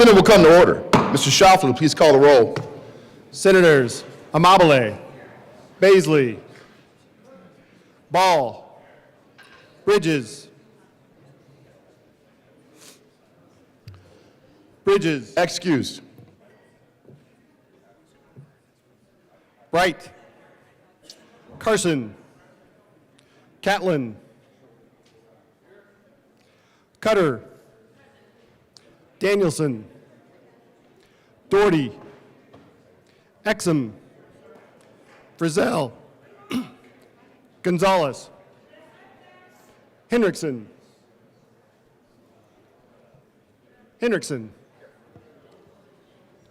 Senate will come to order. Mr. Schauffele, please call the roll. Senators Amabile, Baisley, Ball, Bridges, Excused. Bright, Carson, Catlin, Cutter, Danielson, Doherty, Exum, Frizzell, Gonzalez, Hendrickson,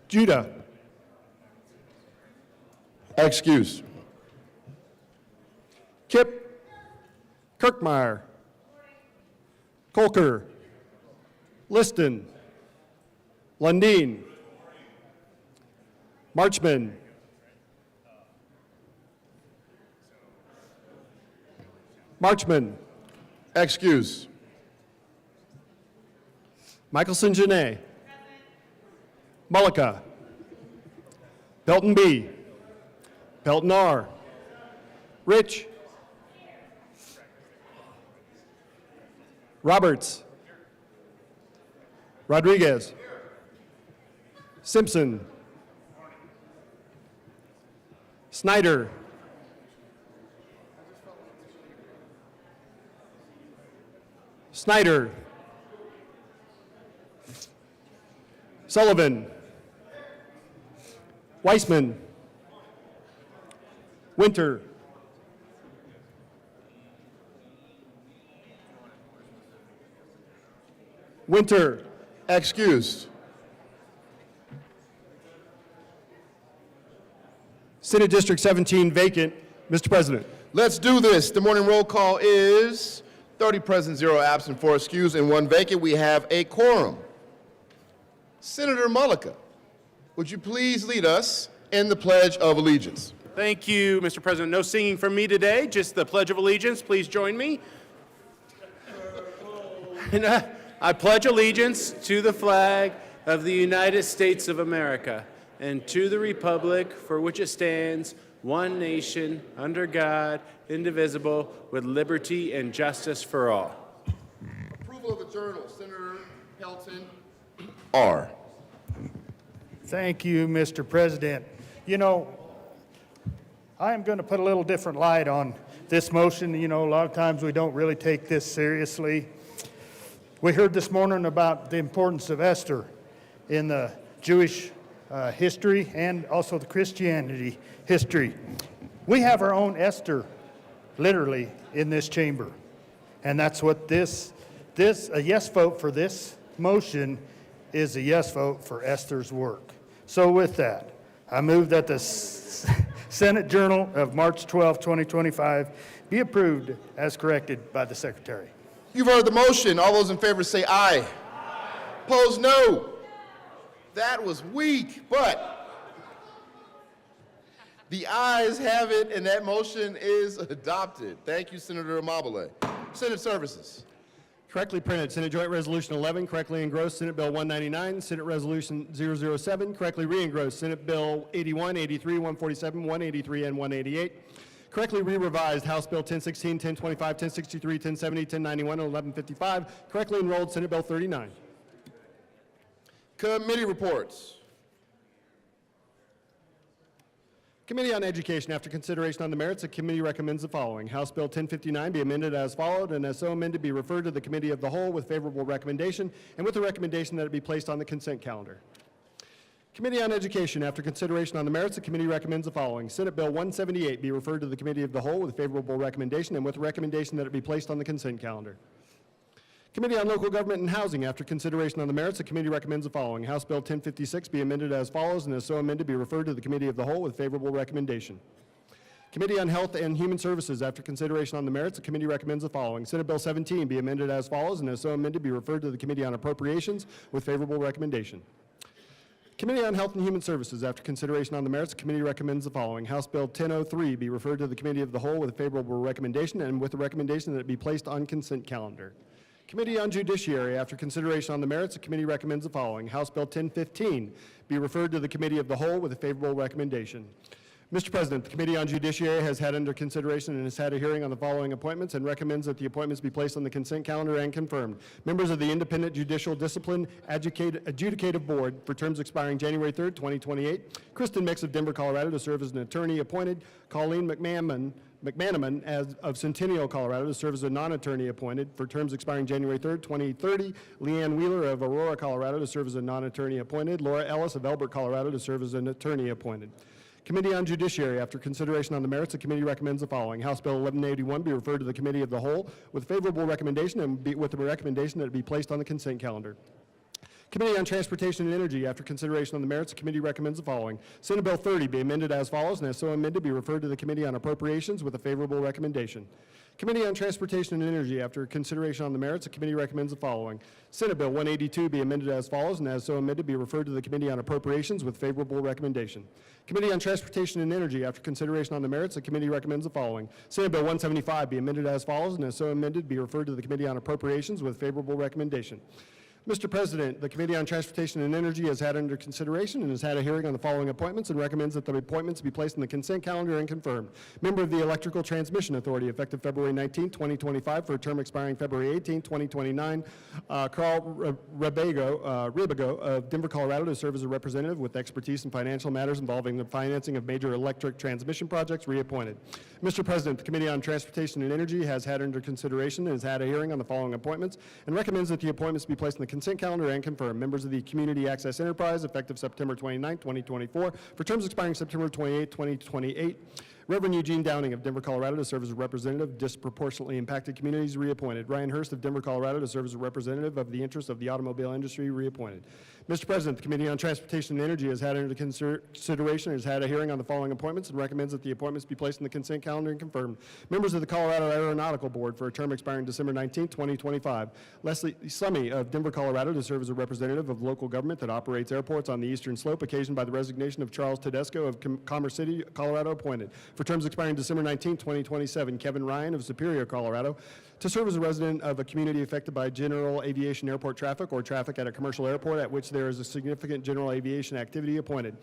Judah, Excused. Kip, Kirkmeyer, Colker, Liston, Lundin, Marchman, Excused. Michelson Janae, Mullica, Pelton B, Pelton R, Rich, Roberts, Rodriguez, Simpson, Snyder, Sullivan, Weissman, Winter, Excused. Senate District 17 vacant. Mr. President. Let's do this. The morning roll call is 30 present, 0 absent, 4 excused, and 1 vacant. We have a quorum. Senator Mullica, would you please lead us in the Pledge of Allegiance? Thank you, Mr. President. No singing from me today, just the Pledge of Allegiance. Please join me. I pledge allegiance to the flag of the United States of America and to the republic for which it stands, one nation, under God, indivisible, with liberty and justice for all. Approval of the journal, Senator Pelton R. Thank you, Mr. President. You know, I am going to put a little different light on this motion. You know, a lot of times we don't really take this seriously. We heard this morning about the importance of Esther in the Jewish history and also the Christianity history. We have our own Esther, literally, in this chamber. And that's what a yes vote for this motion is a yes vote for Esther's work. So with that, I move that the Senate Journal of March 12, 2025 be approved as corrected by the Secretary. You've heard the motion. All those in favor say aye. Opposed, no. That was weak, but the ayes have it, and that motion is adopted. Thank you, Senator Amabile. Senate Services. Correctly printed, Senate Joint Resolution 11, correctly engrossed, Senate Bill 199, Senate Resolution 007, correctly re-engrossed, Senate Bill 81, 83, 147, 183, and 188. Correctly re-revised, House Bill 1016, 1025, 1063, 1070, 1091, and 1155. Correctly enrolled, Senate Bill 39. Committee reports. Committee on Education, after consideration on the merits, the committee recommends the following. House Bill 1059 be amended as followed, and as so amended be referred to the Committee of the Whole with favorable recommendation, and with the recommendation that it be placed on the consent calendar. Committee on Education, after consideration on the merits, the committee recommends the following. Senate Bill 178 be referred to the Committee of the Whole with favorable recommendation, and with the recommendation that it be placed on the consent calendar. Committee on Local Government and Housing, after consideration on the merits, the committee recommends the following. House Bill 1056 be amended as follows, and as so amended be referred to the Committee of the Whole with favorable recommendation. Committee on Health and Human Services, after consideration on the merits, the committee recommends the following. Senate Bill 17 be amended as follows, and as so amended be referred to the Committee on Appropriations with favorable recommendation. Committee on Health and Human Services, after consideration on the merits, the committee recommends the following. House Bill 1003 be referred to the Committee of the Whole with a favorable recommendation, and with the recommendation that it be placed on consent calendar. Committee on Judiciary, after consideration on the merits, the committee recommends the following. House Bill 1015 be referred to the Committee of the Whole with a favorable recommendation. Mr. President, the Committee on Judiciary has had under consideration and has had a hearing on the following appointments and recommends that the appointments be placed on the consent calendar and confirmed. Members of the Independent Judicial Discipline Adjudicative Board for terms expiring January 3rd, 2028. Kristen Mix of Denver, Colorado to serve as an attorney appointed. Colleen McManaman of Centennial, Colorado to serve as a non-attorney appointed for terms expiring January 3rd, 2030. Leanne Wheeler of Aurora, Colorado to serve as a non-attorney appointed. Laura Ellis of Elbert, Colorado to serve as an attorney appointed. Committee on Judiciary, after consideration on the merits, the committee recommends the following. House Bill 1181 be referred to the Committee of the Whole with favorable recommendation and with the recommendation that it be placed on the consent calendar. Committee on Transportation and Energy, after consideration on the merits, the committee recommends the following. Senate Bill 30 be amended as follows, and as so amended, be referred to the Committee on Appropriations with a favorable recommendation. Committee on Transportation and Energy, after consideration on the merits, the committee recommends the following. Senate Bill 182 be amended as follows, and as so amended, be referred to the Committee on Appropriations with favorable recommendation. Committee on Transportation and Energy, after consideration on the merits, the committee recommends the following. Senate Bill 175 be amended as follows, and as so amended, be referred to the Committee on Appropriations with favorable recommendation. Mr. President, the Committee on Transportation and Energy has had under consideration and has had a hearing on the following appointments and recommends that the appointments be placed in the consent calendar and confirmed. Member of the Electrical Transmission Authority, effective February 19, 2025, for a term expiring February 18, 2029. Carl Ribago of Denver, Colorado, to serve as a representative with expertise in financial matters involving the financing of major electric transmission projects, reappointed. Mr. President, the Committee on Transportation and Energy has had under consideration and has had a hearing on the following appointments and recommends that the appointments be placed in the consent calendar and confirmed. Members of the Community Access Enterprise, effective September 29, 2024, for terms expiring September 28, 2028. Reverend Eugene Downing of Denver, Colorado, to serve as a representative of disproportionately impacted communities, reappointed. Ryan Hurst of Denver, Colorado, to serve as a representative of the interests of the automobile industry, reappointed. Mr. President, the Committee on Transportation and Energy has had under consideration and has had a hearing on the following appointments and recommends that the appointments be placed in the consent calendar and confirmed. Members of the Colorado Aeronautical Board for a term expiring December 19, 2025. Leslie Summy of Denver, Colorado, to serve as a representative of local government that operates airports on the Eastern Slope, occasioned by the resignation of Charles Tedesco of Commerce City, Colorado, appointed. For terms expiring December 19, 2027, Kevin Ryan of Superior, Colorado, to serve as a resident of a community affected by general aviation airport traffic or traffic at a commercial airport at which there is a significant general aviation activity, appointed.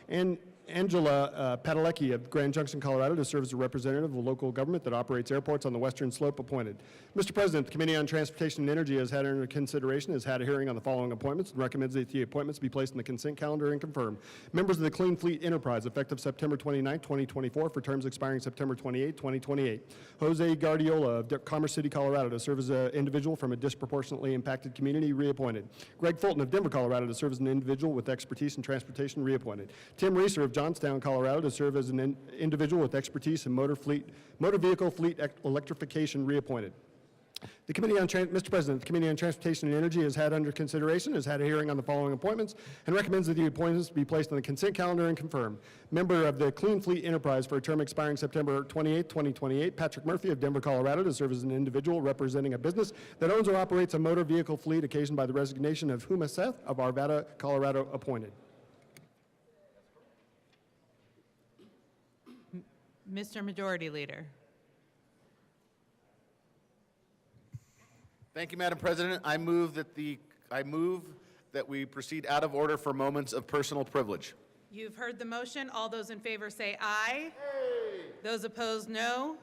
And Angela Padalecki of Grand Junction, Colorado, to serve as a representative of a local government that operates airports on the Western Slope, appointed. Mr. President, the Committee on Transportation and Energy has had under consideration, has had a hearing on the following appointments and recommends that the appointments be placed in the consent calendar and confirmed. Members of the Clean Fleet Enterprise, effective September 29, 2024, for terms expiring September 28, 2028. Jose Guardiola of Commerce City, Colorado, to serve as an individual from a disproportionately impacted community, reappointed. Greg Fulton of Denver, Colorado, to serve as an individual with expertise in transportation, reappointed. Tim Reeser of Johnstown, Colorado, to serve as an individual with expertise in motor vehicle fleet electrification, reappointed. The Committee on Mr. President, the Committee on Transportation and Energy has had under consideration, has had a hearing on the following appointments, and recommends that the appointments be placed on the consent calendar and confirmed. Member of the Clean Fleet Enterprise for a term expiring September 28, 2028, Patrick Murphy of Denver, Colorado, to serve as an individual representing a business that owns or operates a motor vehicle fleet occasioned by the resignation of Huma Seth of Arvada, Colorado, appointed. Mr. Majority Leader. Thank you, Madam President. I move that we proceed out of order for moments of personal privilege. You've heard the motion. All those in favor say aye. Those opposed, no.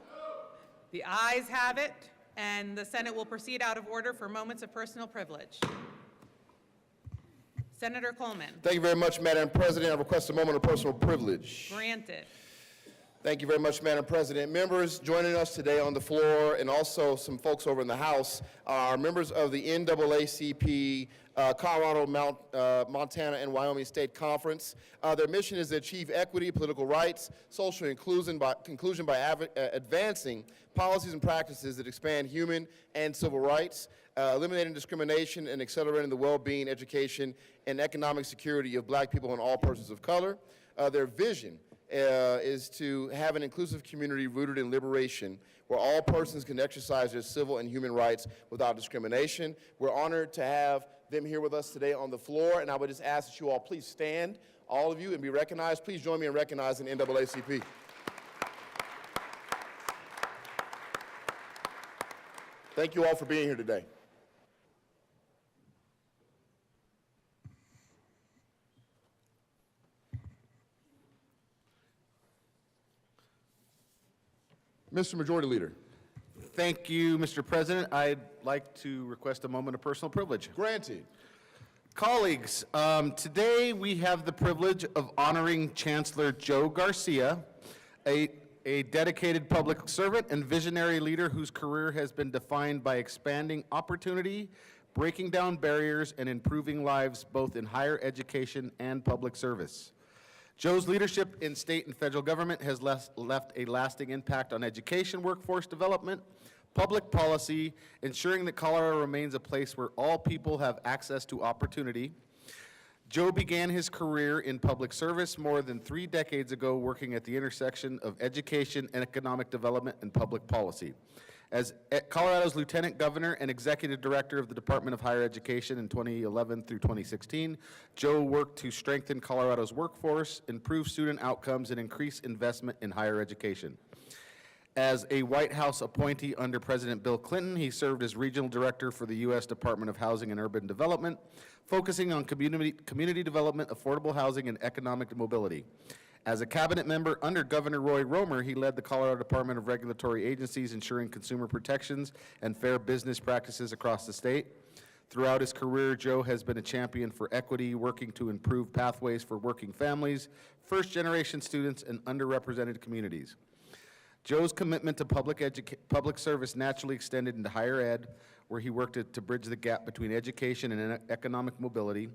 The ayes have it, and the Senate will proceed out of order for moments of personal privilege. Senator Coleman. Thank you very much, Madam President. I request a moment of personal privilege. Granted. Thank you very much, Madam President. Members joining us today on the floor and also some folks over in the House are members of the NAACP Colorado, Montana, and Wyoming State Conference. Their mission is to achieve equity, political rights, social inclusion by advancing policies and practices that expand human and civil rights, eliminating discrimination, and accelerating the well-being, education, and economic security of Black people and all persons of color. Their vision is to have an inclusive community rooted in liberation where all persons can exercise their civil and human rights without discrimination. We're honored to have them here with us today on the floor, and I would just ask that you all please stand, all of you, and be recognized. Please join me in recognizing NAACP. Thank you all for being here today. Mr. Majority Leader. Thank you, Mr. President. I'd like to request a moment of personal privilege. Granted. Colleagues, today we have the privilege of honoring Chancellor Joe Garcia, a dedicated public servant and visionary leader whose career has been defined by expanding opportunity, breaking down barriers, and improving lives both in higher education and public service. Joe's leadership in state and federal government has left a lasting impact on education, workforce development, public policy, ensuring that Colorado remains a place where all people have access to opportunity. Joe began his career in public service more than 3 decades ago, working at the intersection of education and economic development and public policy. As Colorado's Lieutenant Governor and Executive Director of the Department of Higher Education in 2011 through 2016, Joe worked to strengthen Colorado's workforce, improve student outcomes, and increase investment in higher education. As a White House appointee under President Bill Clinton, he served as Regional Director for the U.S. Department of Housing and Urban Development, focusing on community development, affordable housing, and economic mobility. As a cabinet member under Governor Roy Romer, he led the Colorado Department of Regulatory Agencies, ensuring consumer protections and fair business practices across the state. Throughout his career, Joe has been a champion for equity, working to improve pathways for working families, first-generation students, and underrepresented communities. Joe's commitment to public service naturally extended into higher ed, where he worked to bridge the gap between education and economic mobility.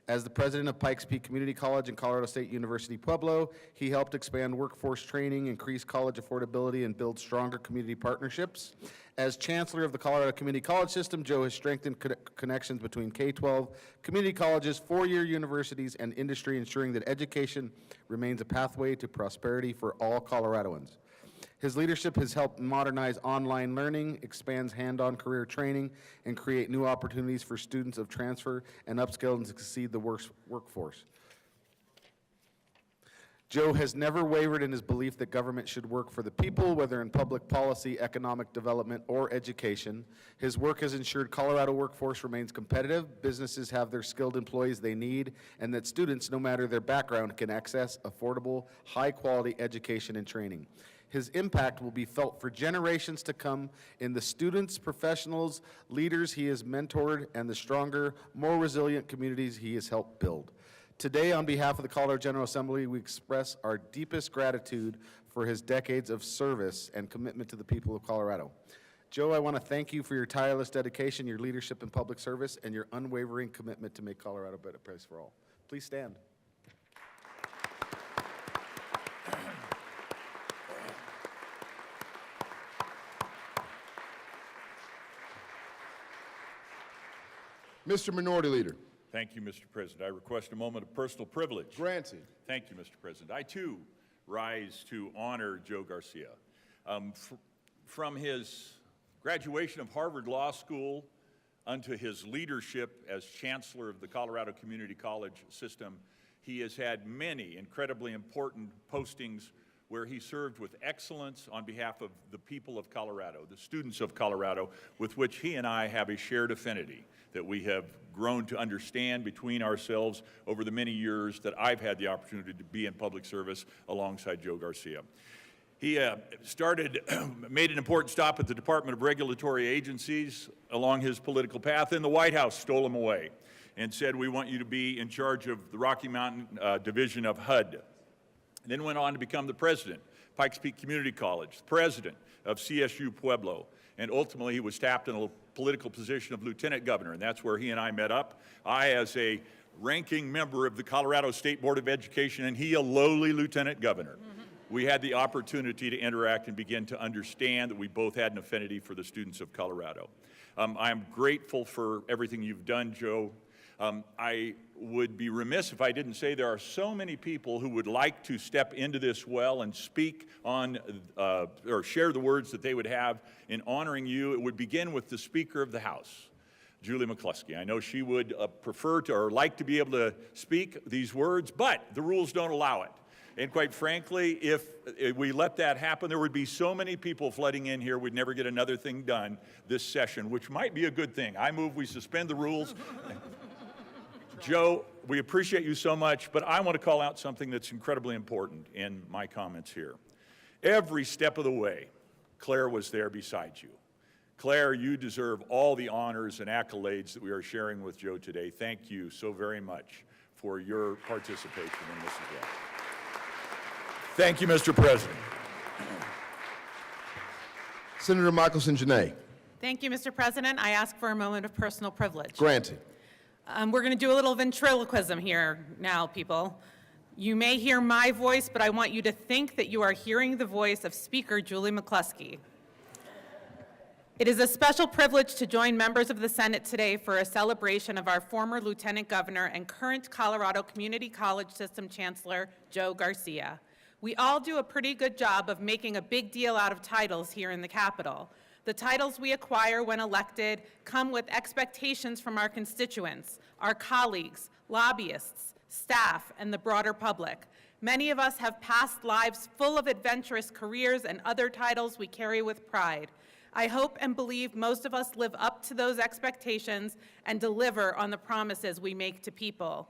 As the president of Pikes Peak Community College and Colorado State University Pueblo, he helped expand workforce training, increase college affordability, and build stronger community partnerships. As chancellor of the Colorado Community College System, Joe has strengthened connections between K-12, community colleges, four-year universities, and industry, ensuring that education remains a pathway to prosperity for all Coloradoans. His leadership has helped modernize online learning, expands hand-on career training, and create new opportunities for students of transfer and upskill and succeed the workforce. Joe has never wavered in his belief that government should work for the people, whether in public policy, economic development, or education. His work has ensured Colorado workforce remains competitive, businesses have their skilled employees they need, and that students, no matter their background, can access affordable, high-quality education and training. His impact will be felt for generations to come in the students, professionals, leaders he has mentored, and the stronger, more resilient communities he has helped build. Today, on behalf of the Colorado General Assembly, we express our deepest gratitude for his decades of service and commitment to the people of Colorado. Joe, I want to thank you for your tireless dedication, your leadership in public service, and your unwavering commitment to make Colorado a better place for all. Please stand. Mr. Minority Leader. Thank you, Mr. President. I request a moment of personal privilege. Granted. Thank you, Mr. President. I, too, rise to honor Joe Garcia. From his graduation of Harvard Law School unto his leadership as Chancellor of the Colorado Community College System, he has had many incredibly important postings where he served with excellence on behalf of the people of Colorado, the students of Colorado, with which he and I have a shared affinity that we have grown to understand between ourselves over the many years that I've had the opportunity to be in public service alongside Joe Garcia. He made an important stop at the Department of Regulatory Agencies along his political path, and the White House stole him away and said, "We want you to be in charge of the Rocky Mountain Division of HUD." And then went on to become the president, Pikes Peak Community College, president of CSU Pueblo, and ultimately he was tapped in a political position of lieutenant governor, and that's where he and I met up. I, as a ranking member of the Colorado State Board of Education, and he, a lowly lieutenant governor. We had the opportunity to interact and begin to understand that we both had an affinity for the students of Colorado. I'm grateful for everything you've done, Joe. I would be remiss if I didn't say there are so many people who would like to step into this well and speak on or share the words that they would have in honoring you. It would begin with the Speaker of the House, Julie McCluskey. I know she would prefer to or like to be able to speak these words, but the rules don't allow it. And quite frankly, if we let that happen, there would be so many people flooding in here, we'd never get another thing done this session, which might be a good thing. I move we suspend the rules. Joe, we appreciate you so much, but I want to call out something that's incredibly important in my comments here. Every step of the way, Claire was there beside you. Claire, you deserve all the honors and accolades that we are sharing with Joe today. Thank you so very much for your participation in this as well. Thank you, Mr. President. Senator Michelson Janae. Thank you, Mr. President. I ask for a moment of personal privilege. Granted. We're going to do a little ventriloquism here now, people. You may hear my voice, but I want you to think that you are hearing the voice of Speaker Julie McCluskey. It is a special privilege to join members of the Senate today for a celebration of our former Lieutenant Governor and current Colorado Community College System Chancellor, Joe Garcia. We all do a pretty good job of making a big deal out of titles here in the Capitol. The titles we acquire when elected come with expectations from our constituents, our colleagues, lobbyists, staff, and the broader public. Many of us have past lives full of adventurous careers and other titles we carry with pride. I hope and believe most of us live up to those expectations and deliver on the promises we make to people.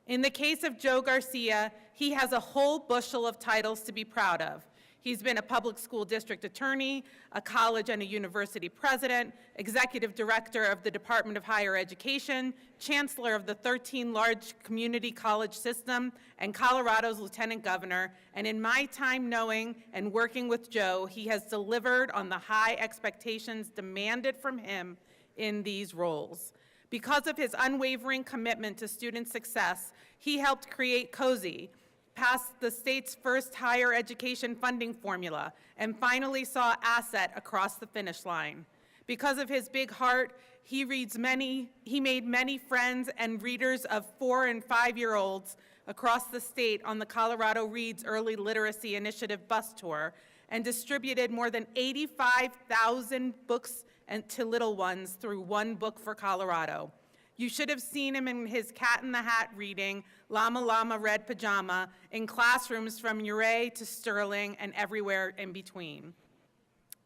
In the case of Joe Garcia, he has a whole bushel of titles to be proud of. He's been a public school district attorney, a college and a university president, executive director of the Department of Higher Education, chancellor of the 13 large community college system, and Colorado's lieutenant governor. And in my time knowing and working with Joe, he has delivered on the high expectations demanded from him in these roles. Because of his unwavering commitment to student success, he helped create COSI, passed the state's first higher education funding formula, and finally saw Asset across the finish line. Because of his big heart, he made many friends and readers of 4- and 5-year-olds across the state on the Colorado Reads Early Literacy Initiative bus tour, and distributed more than 85,000 books to little ones through One Book for Colorado. You should have seen him in his Cat in the Hat reading, Llama Llama Red Pajama, in classrooms from Ouray to Sterling and everywhere in between.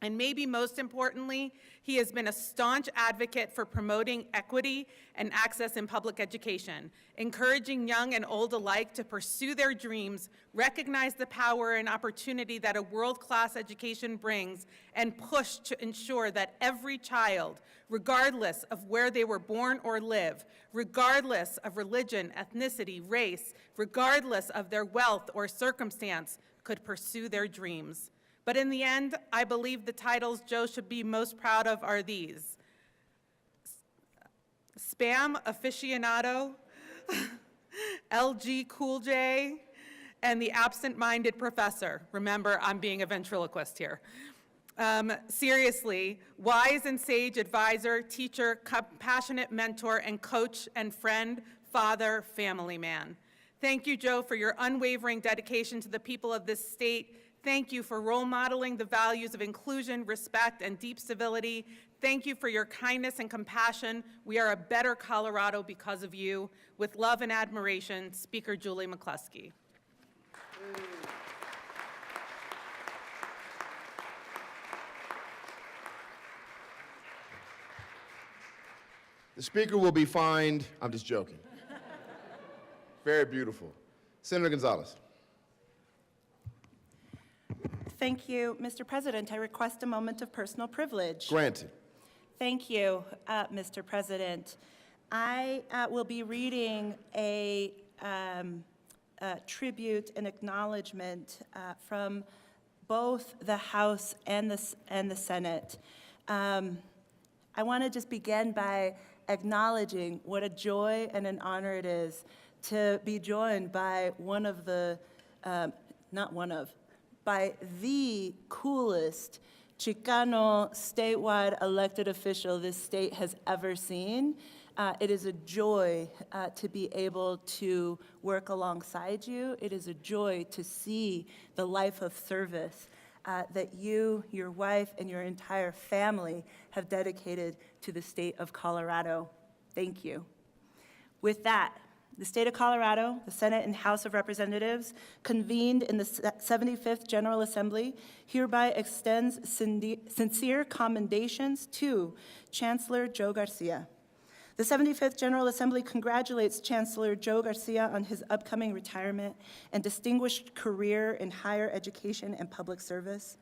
And maybe most importantly, he has been a staunch advocate for promoting equity and access in public education, encouraging young and old alike to pursue their dreams, recognize the power and opportunity that a world-class education brings, and push to ensure that every child, regardless of where they were born or live, regardless of religion, ethnicity, race, regardless of their wealth or circumstance, could pursue their dreams. But in the end, I believe the titles Joe should be most proud of are these: Spam Aficionado, LG Cool J, and the Absent-Minded Professor. Remember, I'm being a ventriloquist here. Seriously, wise and sage advisor, teacher, compassionate mentor, and coach and friend, father, family man. Thank you, Joe, for your unwavering dedication to the people of this state. Thank you for role modeling the values of inclusion, respect, and deep civility. Thank you for your kindness and compassion. We are a better Colorado because of you. With love and admiration, Speaker Julie McCluskey. The Speaker will be fined. I'm just joking. Very beautiful. Senator Gonzalez. Thank you, Mr. President. I request a moment of personal privilege. Granted. Thank you, Mr. President. I will be reading a tribute and acknowledgement from both the House and the Senate. I want to just begin by acknowledging what a joy and an honor it is to be joined by by the coolest Chicano statewide elected official this state has ever seen. It is a joy to be able to work alongside you. It is a joy to see the life of service that you, your wife, and your entire family have dedicated to the state of Colorado. Thank you. With that, the state of Colorado, the Senate and House of Representatives, convened in the 75th General Assembly, hereby extends sincere commendations to Chancellor Joe Garcia. The 75th General Assembly congratulates Chancellor Joe Garcia on his upcoming retirement and distinguished career in higher education and public service.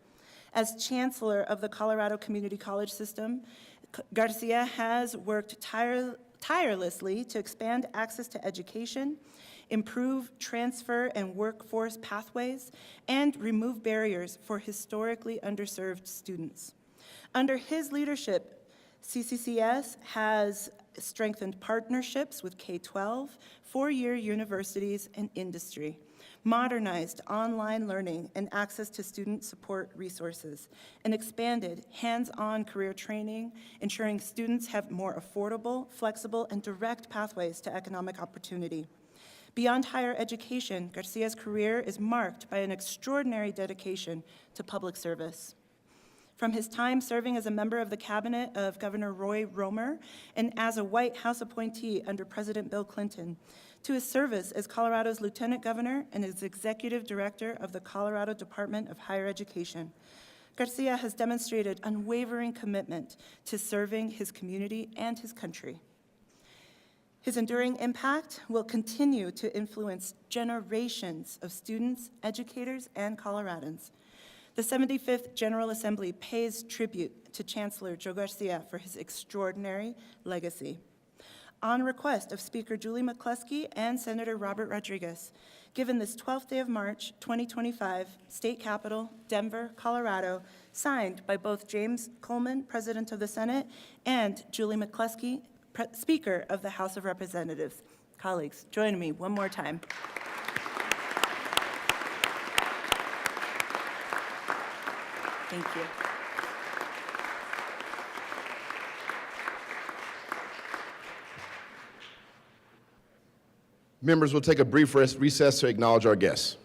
As Chancellor of the Colorado Community College System, Garcia has worked tirelessly to expand access to education, improve transfer and workforce pathways, and remove barriers for historically underserved students. Under his leadership, CCCS has strengthened partnerships with K-12, four-year universities, and industry, modernized online learning and access to student support resources, and expanded hands-on career training, ensuring students have more affordable, flexible, and direct pathways to economic opportunity. Beyond higher education, Garcia's career is marked by an extraordinary dedication to public service. From his time serving as a member of the cabinet of Governor Roy Romer and as a White House appointee under President Bill Clinton, to his service as Colorado's lieutenant governor and as executive director of the Colorado Department of Higher Education, Garcia has demonstrated unwavering commitment to serving his community and his country. His enduring impact will continue to influence generations of students, educators, and Coloradans. The 75th General Assembly pays tribute to Chancellor Joe Garcia for his extraordinary legacy. On request of Speaker Julie McCluskey and Senator Robert Rodriguez, given this 12th day of March, 2025, State Capitol, Denver, Colorado, signed by both James Coleman, President of the Senate, and Julie McCluskey, Speaker of the House of Representatives. Colleagues, join me one more time. Thank you. Members will take a brief recess to acknowledge our guests.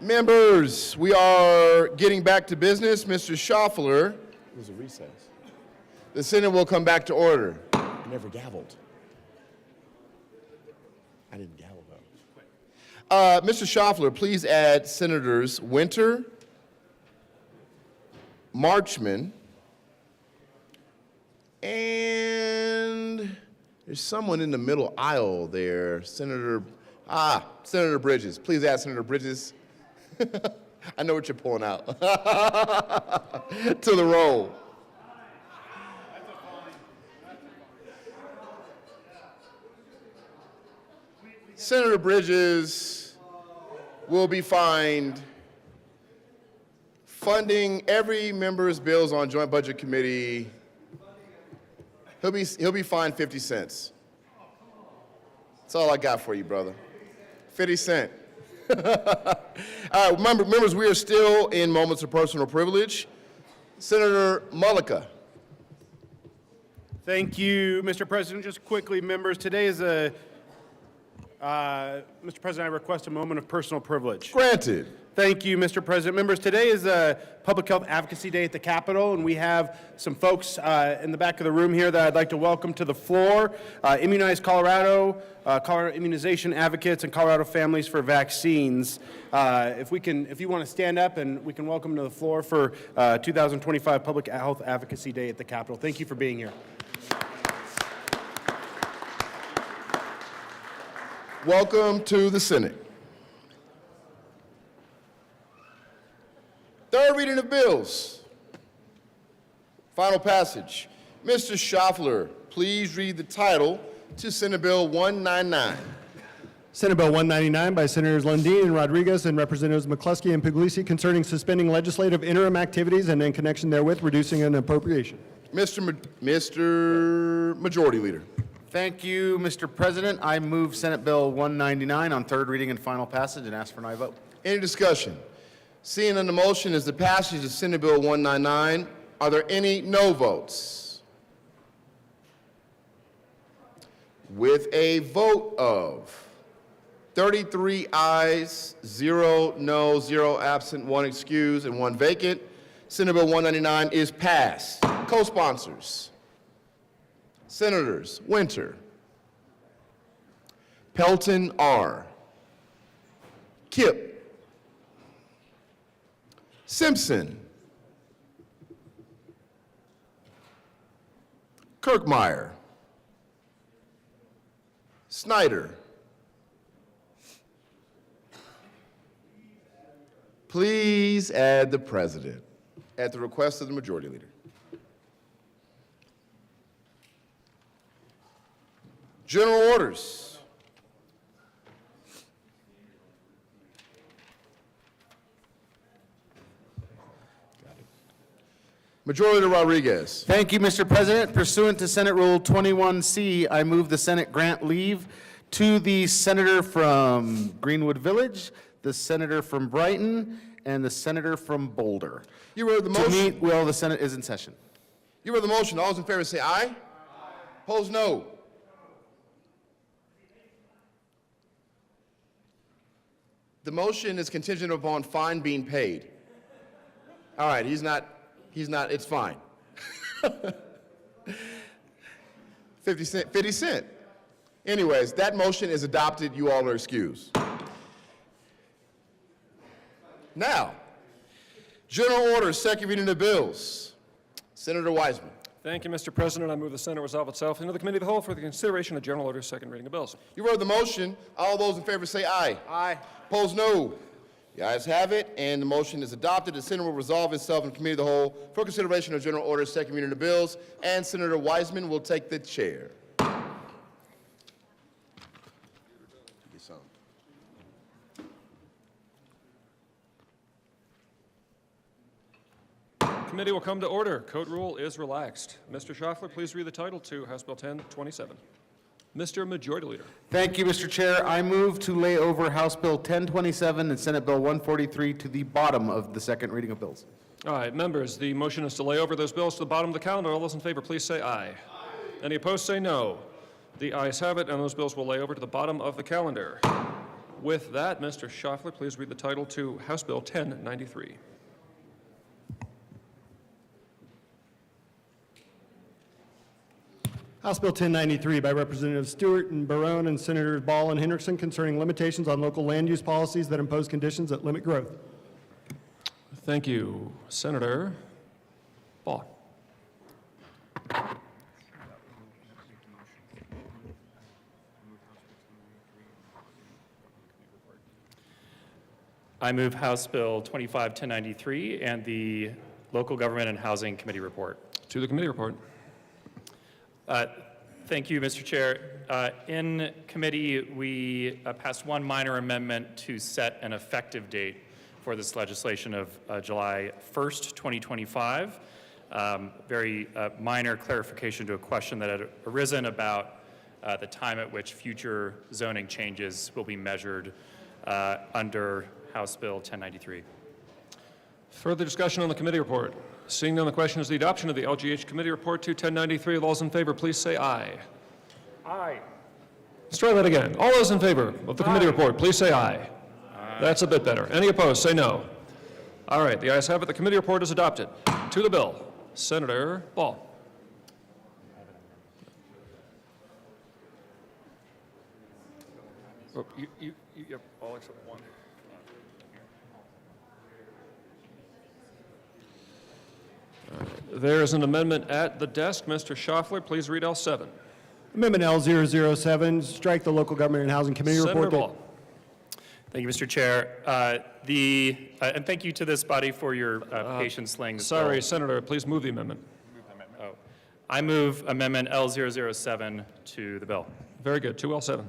Members, we are getting back to business. Mr. Schaffler. There's a recess. The Senate will come back to order. I never gavelled. I didn't gavel though. Mr. Schaffler, please add Senators Winter, Marchman, and there's someone in the middle aisle there. Senator Bridges. Please add Senator Bridges. I know what you're pulling out. To the roll. Senator Bridges will be fined funding every member's bills on Joint Budget Committee. He'll be fined 50 cents. That's all I got for you, brother. 50 cents. All right, members, we are still in moments of personal privilege. Senator Mullica. Thank you, Mr. President. Just quickly, members, today is Mr. President, I request a moment of personal privilege. Granted. Thank you, Mr. President. Members, today is a Public Health Advocacy Day at the Capitol, and we have some folks in the back of the room here that I'd like to welcome to the floor. Immunize Colorado, Colorado Immunization Advocates, and Colorado Families for Vaccines. If you want to stand up, and we can welcome them to the floor for 2025 Public Health Advocacy Day at the Capitol. Thank you for being here. Welcome to the Senate. Third reading of bills. Final passage. Mr. Schaffler, please read the title to Senate Bill 199. Senate Bill 199 by Senators Lundin and Rodriguez and Representatives McCluskey and Puglisi concerning suspending legislative interim activities and in connection therewith reducing an appropriation. Mr. Majority Leader. Thank you, Mr. President. I move Senate Bill 199 on third reading and final passage and ask for an aye vote. Any discussion? Seeing none, the motion is the passage of Senate Bill 199. Are there any no votes? With a vote of 33 ayes, 0 no, 0 absent, 1 excused, and 1 vacant, Senate Bill 199 is passed. Co-sponsors: Senators Winter, Pelton R., Kipp, Simpson, Kirkmeyer, Snyder. Please add the President at the request of the Majority Leader. General orders. Majority Leader Rodriguez. Thank you, Mr. President. Pursuant to Senate Rule 21C, I move the Senate grant leave to the senator from Greenwood Village, the senator from Brighton, and the senator from Boulder. You heard the To motion. meet while the Senate is in session. You heard the motion. All those in favor say aye. Aye. Opposed, no. The motion is contingent upon fine being paid. All right, he's not, it's fine. 50 cent. Anyways, that motion is adopted. You all are excused. Now, general orders, second reading of bills. Senator Wiseman. Thank you, Mr. President. I move the Senate resolve itself into the Committee of the Whole for the consideration of general orders, second reading of bills. You heard the motion. All those in favor say aye. Aye. Opposed, no. The ayes have it, and the motion is adopted. The Senate will resolve itself in Committee of the Whole for consideration of general orders, second reading of bills, and Senator Wiseman will take the chair. Committee will come to order. Code rule is relaxed. Mr. Schaffler, please read the title to House Bill 1027. Mr. Majority Leader. Thank you, Mr. Chair. I move to lay over House Bill 1027 and Senate Bill 143 to the bottom of the second reading of bills. All right, members, the motion is to lay over those bills to the bottom of the calendar. All those in favor, please say aye. Aye. Any opposed, say no. The ayes have it, and those bills will lay over to the bottom of the calendar. With that, Mr. Schaffler, please read the title to House Bill 1093. House Bill 1093 by Representatives Stewart and Barone and Senators Ball and Hendrickson concerning limitations on local land use policies that impose conditions that limit growth. Thank you. Senator Ball. I move House Bill 25-1093 and the Local Government and Housing Committee report. To the committee report. Thank you, Mr. Chair. In committee, we passed one minor amendment to set an effective date for this legislation of July 1st, 2025. Very minor clarification to a question that had arisen about the time at which future zoning changes will be measured under House Bill 1093. Further discussion on the committee report. Seeing none, the question is the adoption of the LGH Committee Report to 1093. All those in favor, please say aye. Aye. Let's try that again. All those in favor of the committee report, please say aye. That's a bit better. Any opposed, say no. All right, the ayes have it. The committee report is adopted. To the bill, Senator Ball. Oh, yep, all except one. There is an amendment at the desk. Mr. Schaffler, please read L7. Amendment L007, strike the Local Government and Housing Committee Senator report. Ball. Thank you, Mr. Chair. And thank you to this body for your patience laying this Sorry, bill. Senator, please move the amendment. I move Amendment L007 to the bill. Very good. To L7.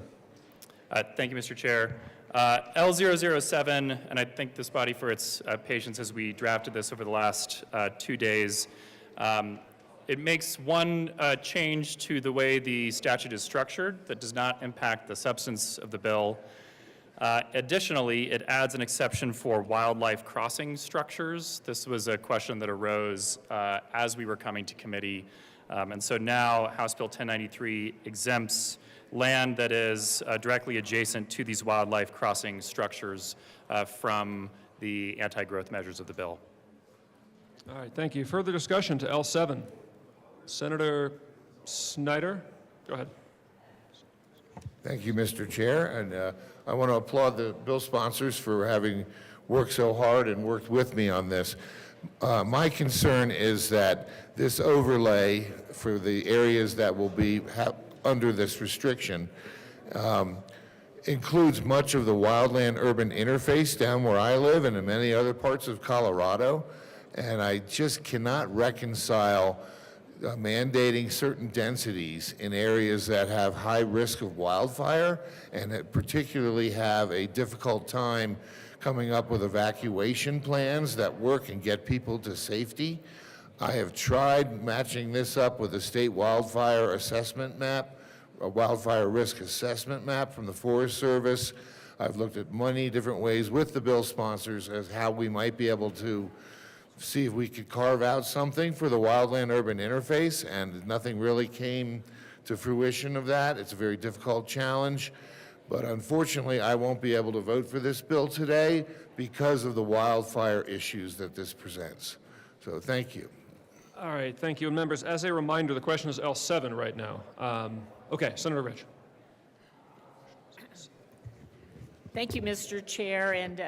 Thank you, Mr. Chair. L007, and I thank this body for its patience as we drafted this over the last 2 days. It makes one change to the way the statute is structured that does not impact the substance of the bill. Additionally, it adds an exception for wildlife crossing structures. This was a question that arose as we were coming to committee. And so now House Bill 1093 exempts land that is directly adjacent to these wildlife crossing structures from the anti-growth measures of the bill. All right, thank you. Further discussion to L7. Senator Snyder, go ahead. Thank you, Mr. Chair, and I want to applaud the bill sponsors for having worked so hard and worked with me on this. My concern is that this overlay for the areas that will be under this restriction includes much of the wildland-urban interface down where I live and in many other parts of Colorado, and I just cannot reconcile mandating certain densities in areas that have high risk of wildfire and that particularly have a difficult time coming up with evacuation plans that work and get people to safety. I have tried matching this up with a state wildfire assessment map, a wildfire risk assessment map from the Forest Service. I've looked at many different ways with the bill sponsors as how we might be able to see if we could carve out something for the wildland-urban interface, and nothing really came to fruition of that. It's a very difficult challenge, but unfortunately, I won't be able to vote for this bill today because of the wildfire issues that this presents. So thank you. All right, thank you. And members, as a reminder, the question is L7 right now. Okay, Senator Rich. Thank you, Mr. Chair. And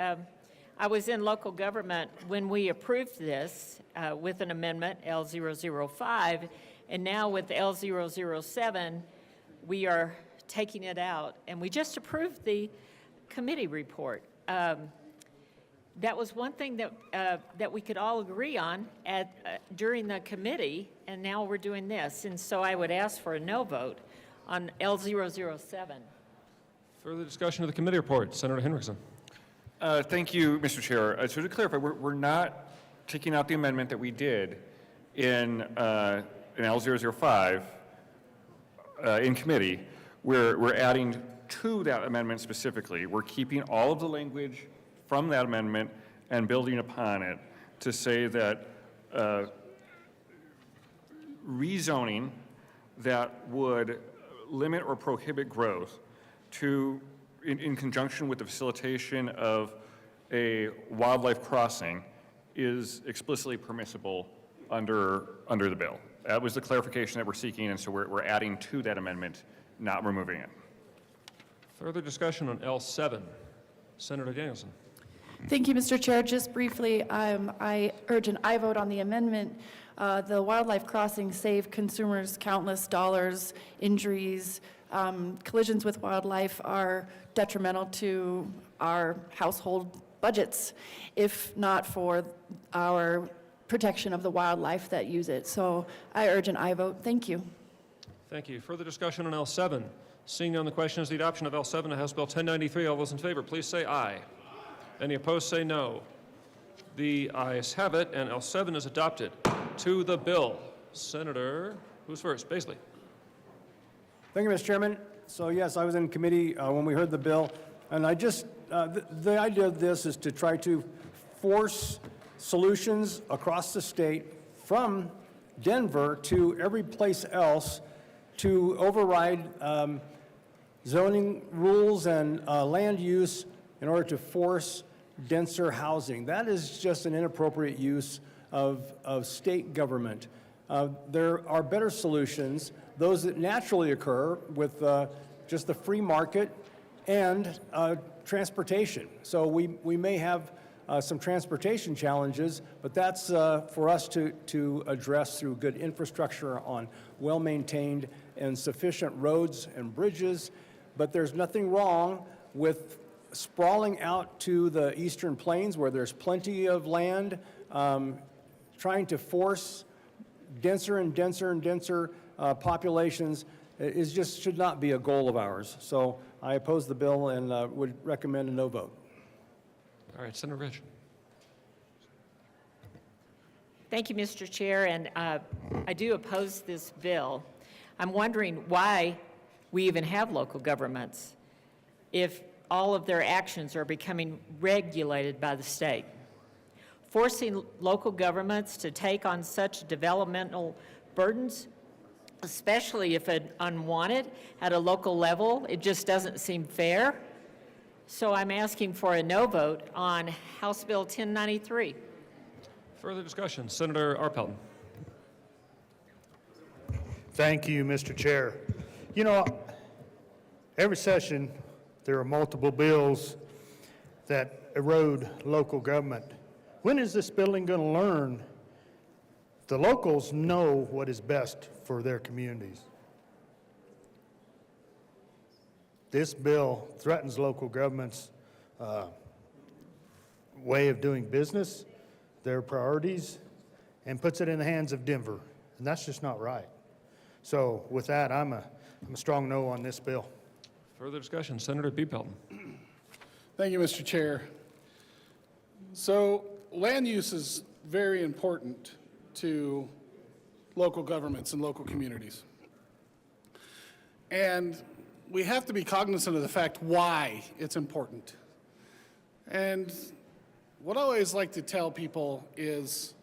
I was in local government when we approved this with an amendment, L005, and now with L007, we are taking it out. And we just approved the committee report. That was one thing that we could all agree on during the committee, and now we're doing this. And so I would ask for a no vote on L007. Further discussion of the committee report. Senator Hendrickson. Thank you, Mr. Chair. So to clarify, we're not taking out the amendment that we did in L005 in committee. We're adding to that amendment specifically. We're keeping all of the language from that amendment and building upon it to say that rezoning that would limit or prohibit growth to in conjunction with the facilitation of a wildlife crossing is explicitly permissible under the bill. That was the clarification that we're seeking, and so we're adding to that amendment, not removing it. Further discussion on L7. Senator Danielson. Thank you, Mr. Chair. Just briefly, I urge an aye vote on the amendment. The wildlife crossings save consumers countless dollars. Injuries, collisions with wildlife are detrimental to our household budgets, if not for our protection of the wildlife that use it. So I urge an aye vote. Thank you. Thank you. Further discussion on L7. Seeing none, the question is the adoption of L7 to House Bill 1093. All those in favor, please say aye. Any opposed, say no. The ayes have it, and L7 is adopted. To the bill. Senator, who's first? Baisley. Thank you, Mr. Chairman. So yes, I was in committee when we heard the bill, and I just, the idea of this is to try to force solutions across the state from Denver to every place else to override zoning rules and land use in order to force denser housing. That is just an inappropriate use of state government. There are better solutions, those that naturally occur with just the free market and transportation. So we may have some transportation challenges, but that's for us to address through good infrastructure on well-maintained and sufficient roads and bridges. But there's nothing wrong with sprawling out to the eastern plains where there's plenty of land, trying to force denser and denser and denser populations is just should not be a goal of ours. So I oppose the bill and would recommend a no vote. All right, Senator Rich. Thank you, Mr. Chair, and I do oppose this bill. I'm wondering why we even have local governments if all of their actions are becoming regulated by the state. Forcing local governments to take on such developmental burdens, especially if it's unwanted at a local level, it just doesn't seem fair. So I'm asking for a no vote on House Bill 1093. Further discussion. Senator Arpelton. Thank you, Mr. Chair. You know, every session, there are multiple bills that erode local government. When is this building going to learn the locals know what is best for their communities? This bill threatens local government's way of doing business, their priorities, and puts it in the hands of Denver. And that's just not right. So with that, I'm a strong no on this bill. Further discussion. Senator B. Pelton. Thank you, Mr. Chair. So land use is very important to local governments and local communities. And we have to be cognizant of the fact why it's important. And what I always like to tell people is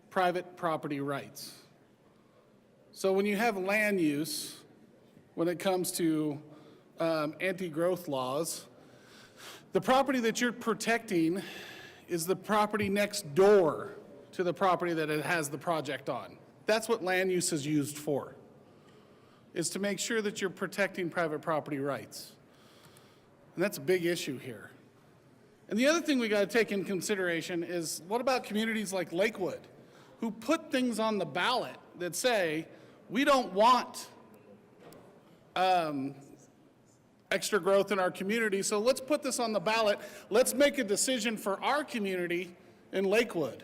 private property rights. So when you have land use, when it comes to anti-growth laws, the property that you're protecting is the property next door to the property that it has the project on. That's what land use is used for, is to make sure that you're protecting private property rights. And that's a big issue here. And the other thing we got to take in consideration is what about communities like Lakewood, who put things on the ballot that say, we don't want extra growth in our community, so let's put this on the ballot. Let's make a decision for our community in Lakewood.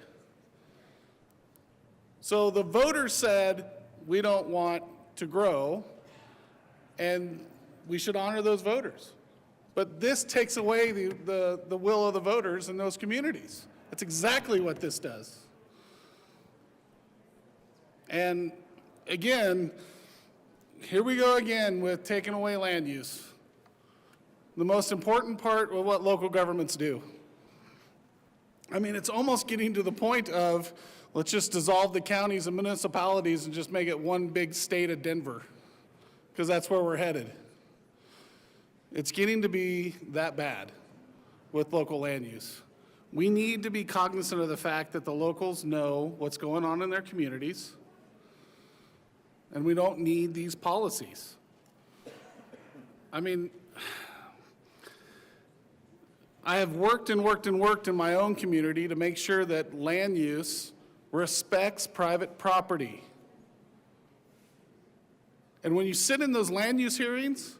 So the voters said, we don't want to grow, and we should honor those voters. But this takes away the will of the voters in those communities. That's exactly what this does. And again, here we go again with taking away land use. The most important part of what local governments do. I mean, it's almost getting to the point of, let's just dissolve the counties and municipalities and just make it one big state of Denver, because that's where we're headed. It's getting to be that bad with local land use. We need to be cognizant of the fact that the locals know what's going on in their communities, and we don't need these policies. I mean, I have worked and worked and worked in my own community to make sure that land use respects private property. And when you sit in those land use hearings,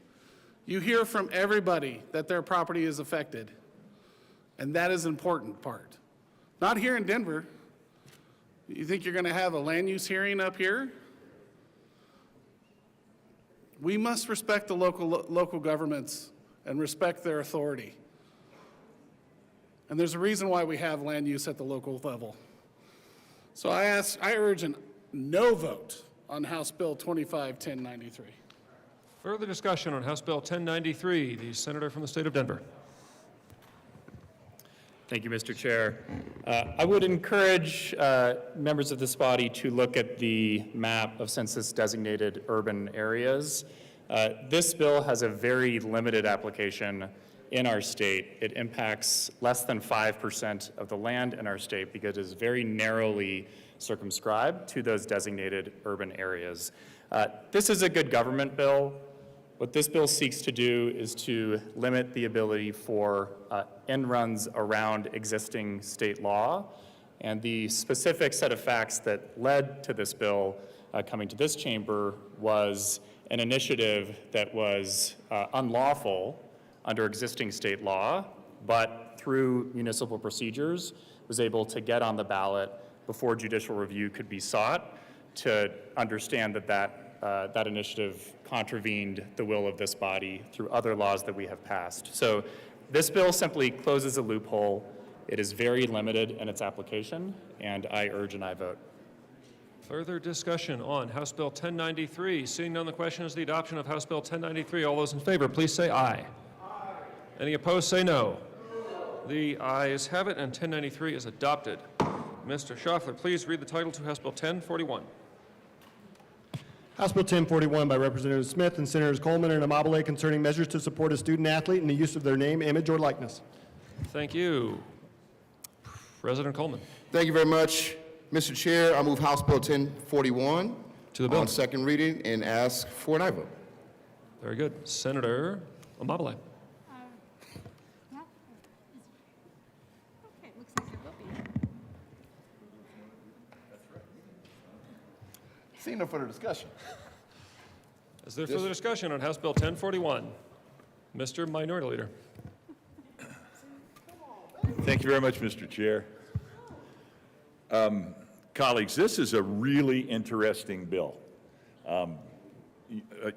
you hear from everybody that their property is affected. And that is an important part. Not here in Denver. You think you're going to have a land use hearing up here? We must respect the local governments and respect their authority. And there's a reason why we have land use at the local level. So I urge a no vote on House Bill 25-1093. Further discussion on House Bill 1093, the senator from the state of Denver. Thank you, Mr. Chair. I would encourage members of this body to look at the map of census-designated urban areas. This bill has a very limited application in our state. It impacts less than 5% of the land in our state because it is very narrowly circumscribed to those designated urban areas. This is a good government bill. What this bill seeks to do is to limit the ability for end runs around existing state law. And the specific set of facts that led to this bill coming to this chamber was an initiative that was unlawful under existing state law, but through municipal procedures was able to get on the ballot before judicial review could be sought to understand that initiative contravened the will of this body through other laws that we have passed. So this bill simply closes a loophole. It is very limited in its application, and I urge an aye vote. Further discussion on House Bill 1093. Seeing none, the question is the adoption of House Bill 1093. All those in favor, please say aye. Any opposed, say no. The ayes have it, and 1093 is adopted. Mr. Schaffler, please read the title to House Bill 1041. House Bill 1041 by Representatives Smith and Senators Coleman and Amabile concerning measures to support a student athlete in the use of their name, image, or likeness. Thank you. President Coleman. Thank you very much. Mr. Chair, I move House Bill 1041 to the bill on second reading and ask for an aye vote. Very good. Senator Amabile. Seeing no further discussion. Is there further discussion on House Bill 1041? Mr. Minority Leader. Thank you very much, Mr. Chair. Colleagues, this is a really interesting bill.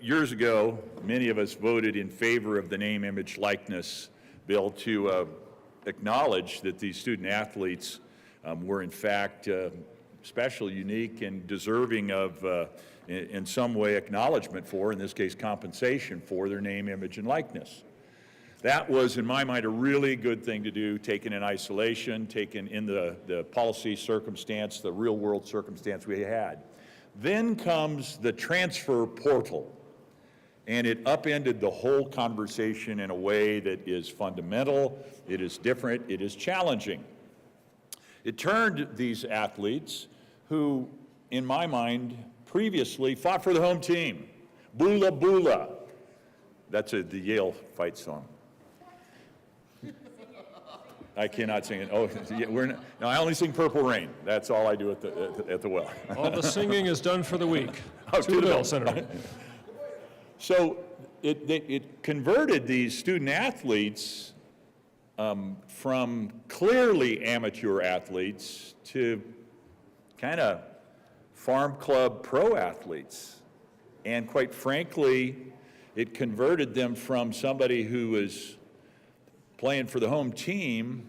Years ago, many of us voted in favor of the name, image, likeness bill to acknowledge that these student athletes were in fact special, unique, and deserving of, in some way, acknowledgement for, in this case, compensation for their name, image, and likeness. That was, in my mind, a really good thing to do, taken in isolation, taken in the policy circumstance, the real-world circumstance we had. Then comes the transfer portal, and it upended the whole conversation in a way that is fundamental, it is different, it is challenging. It turned these athletes who, in my mind, previously fought for the home team. Bula Bula. That's the Yale fight song. I cannot sing it. Oh, yeah, no, I only sing Purple Rain. That's all I do at the well. All the singing is done for the week. Oh, to the bill, Senator. So it converted these student athletes from clearly amateur athletes to kind of farm club pro athletes. And quite frankly, it converted them from somebody who was playing for the home team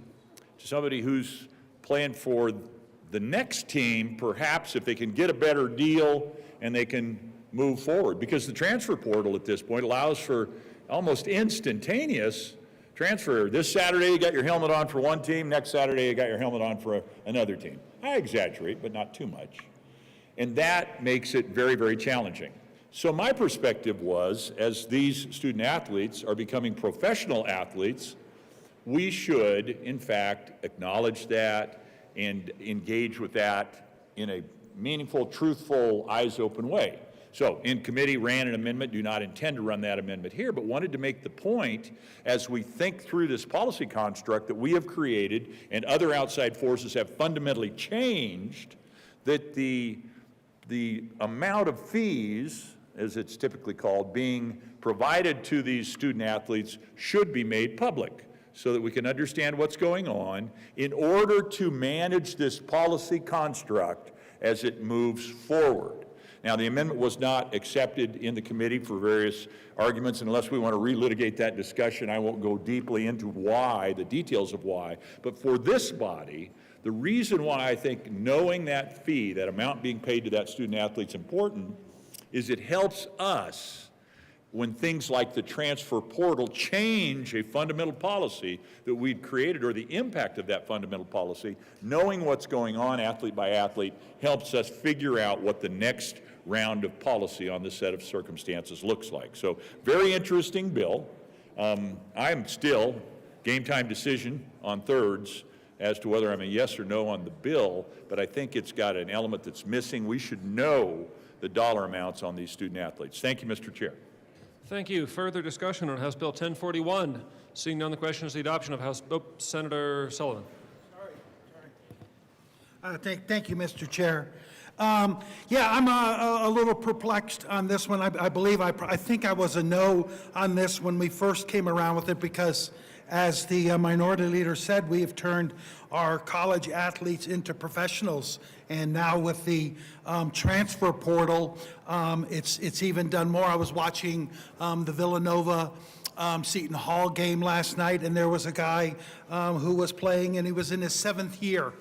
to somebody who's playing for the next team, perhaps if they can get a better deal and they can move forward. Because the transfer portal at this point allows for almost instantaneous transfer. This Saturday you got your helmet on for one team, next Saturday you got your helmet on for another team. I exaggerate, but not too much. And that makes it very, very challenging. So my perspective was, as these student athletes are becoming professional athletes, we should, in fact, acknowledge that and engage with that in a meaningful, truthful, eyes-open way. So in committee, ran an amendment, do not intend to run that amendment here, but wanted to make the point as we think through this policy construct that we have created and other outside forces have fundamentally changed, that the amount of fees, as it's typically called, being provided to these student athletes should be made public so that we can understand what's going on in order to manage this policy construct as it moves forward. Now, the amendment was not accepted in the committee for various arguments, and unless we want to relitigate that discussion, I won't go deeply into why, the details of why. But for this body, the reason why I think knowing that fee, that amount being paid to that student athlete is important, is it helps us when things like the transfer portal change a fundamental policy that we'd created, or the impact of that fundamental policy. Knowing what's going on athlete by athlete helps us figure out what the next round of policy on this set of circumstances looks like. So very interesting bill. I'm still game time decision on thirds as to whether I'm a yes or no on the bill, but I think it's got an element that's missing. We should know the dollar amounts on these student athletes. Thank you, Mr. Chair. Thank you. Further discussion on House Bill 1041. Seeing none, the question is the adoption of House Bill. Senator Sullivan. Thank you, Mr. Chair. Yeah, I'm a little perplexed on this one. I think I was a no on this when we first came around with it because, as the minority leader said, we have turned our college athletes into professionals. And now with the transfer portal, it's even done more. I was watching the Villanova Seton Hall game last night, and there was a guy who was playing, and he was in his seventh year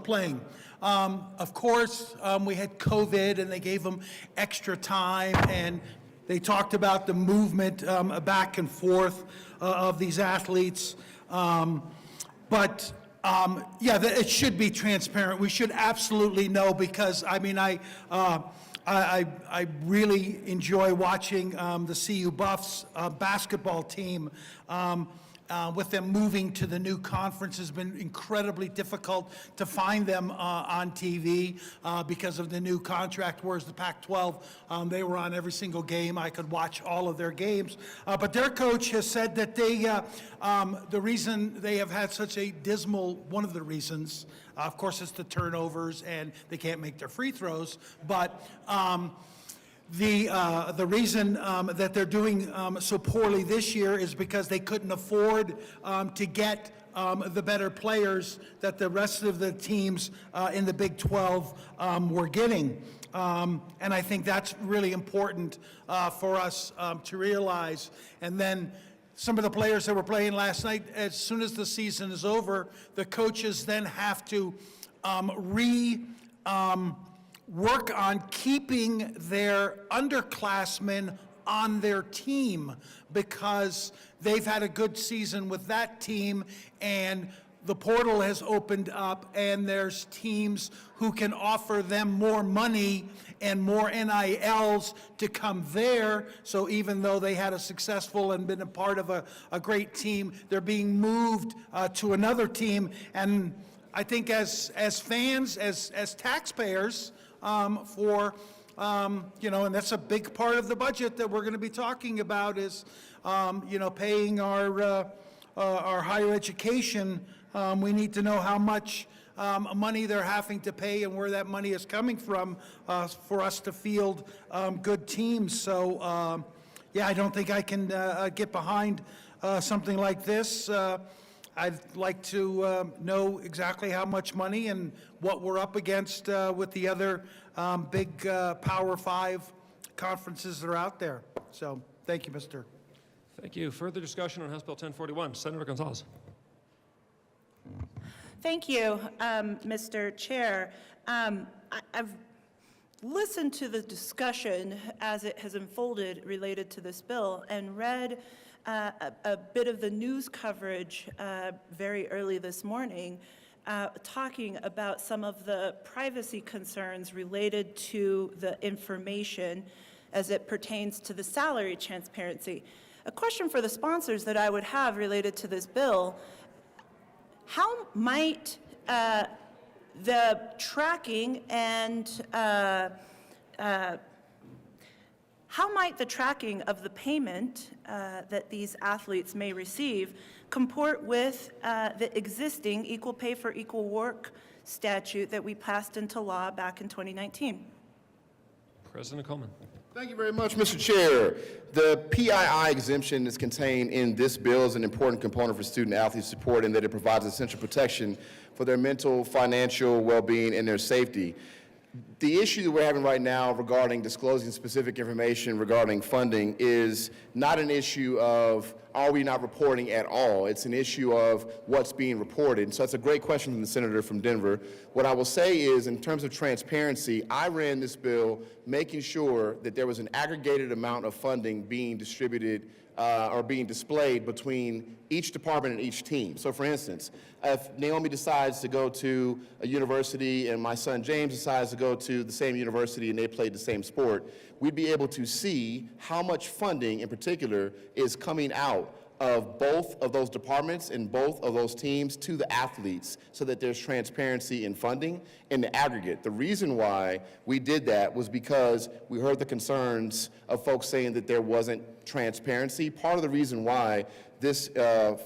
playing. Of course, we had COVID, and they gave him extra time, and they talked about the movement back and forth of these athletes. Yeah, it should be transparent. We should absolutely know because, I mean, I really enjoy watching the CU Buffs basketball team. With them moving to the new conference, has been incredibly difficult to find them on TV because of the new contract, whereas the Pac-12, they were on every single game. I could watch all of their games. But their coach has said that the reason they have had such a dismal, one of the reasons, of course, it's the turnovers and they can't make their free throws, but the reason that they're doing so poorly this year is because they couldn't afford to get the better players that the rest of the teams in the Big 12 were getting. And I think that's really important for us to realize. And then some of the players that were playing last night, as soon as the season is over, the coaches then have to work on keeping their underclassmen on their team because they've had a good season with that team and the portal has opened up and there's teams who can offer them more money and more NILs to come there. So even though they had a successful and been a part of a great team, they're being moved to another team. And I think as fans, as taxpayers, and that's a big part of the budget that we're going to be talking about is, paying our higher education. We need to know how much money they're having to pay and where that money is coming from for us to field good teams. So, yeah, I don't think I can get behind something like this. I'd like to know exactly how much money and what we're up against with the other big Power 5 conferences that are out there. So, thank you, Mr. Thank you. Further discussion on House Bill 1041. Senator Gonzalez. Thank you, Mr. Chair. I've listened to the discussion as it has unfolded related to this bill and read a bit of the news coverage very early this morning. talking about some of the privacy concerns related to the information as it pertains to the salary transparency. A question for the sponsors that I would have related to this bill: how might the tracking and how might the tracking of the payment that these athletes may receive comport with the existing Equal Pay for Equal Work statute that we passed into law back in 2019? President Coleman. Thank you very much, Mr. Chair. The PII exemption that's contained in this bill is an important component for student athlete support in that it provides essential protection for their mental, financial well-being, and their safety. The issue that we're having right now regarding disclosing specific information regarding funding is not an issue of are we not reporting at all. It's an issue of what's being reported. So that's a great question from the senator from Denver. What I will say is, in terms of transparency, I ran this bill making sure that there was an aggregated amount of funding being distributed or being displayed between each department and each team. So for instance, if Naomi decides to go to a university and my son James decides to go to the same university and they played the same sport, we'd be able to see how much funding in particular is coming out of both of those departments and both of those teams to the athletes so that there's transparency in funding in the aggregate. The reason why we did that was because we heard the concerns of folks saying that there wasn't transparency. Part of the reason why this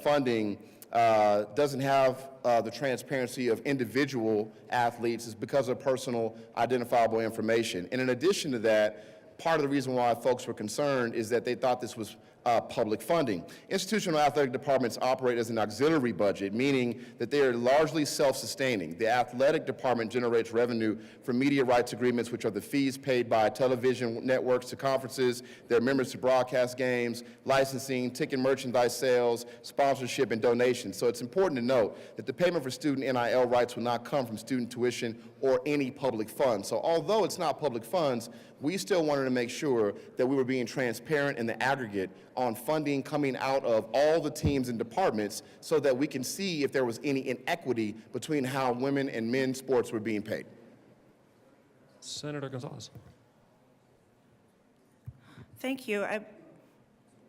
funding doesn't have the transparency of individual athletes is because of personal identifiable information. And in addition to that, part of the reason why folks were concerned is that they thought this was public funding. Institutional athletic departments operate as an auxiliary budget, meaning that they are largely self-sustaining. The athletic department generates revenue from media rights agreements, which are the fees paid by television networks to conferences, their members to broadcast games, licensing, ticket merchandise sales, sponsorship, and donations. So it's important to note that the payment for student NIL rights will not come from student tuition or any public funds. So although it's not public funds, we still wanted to make sure that we were being transparent in the aggregate on funding coming out of all the teams and departments so that we can see if there was any inequity between how women and men's sports were being paid. Senator Gonzalez. Thank you. I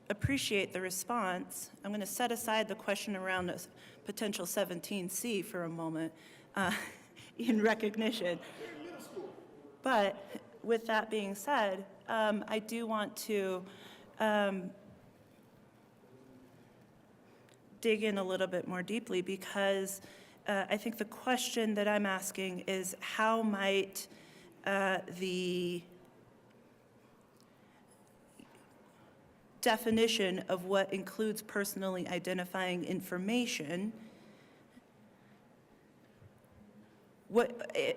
appreciate the response. I'm going to set aside the question around a potential 17C for a moment in recognition. But with that being said, I do want to dig in a little bit more deeply because I think the question that I'm asking is how might the definition of what includes personally identifying information,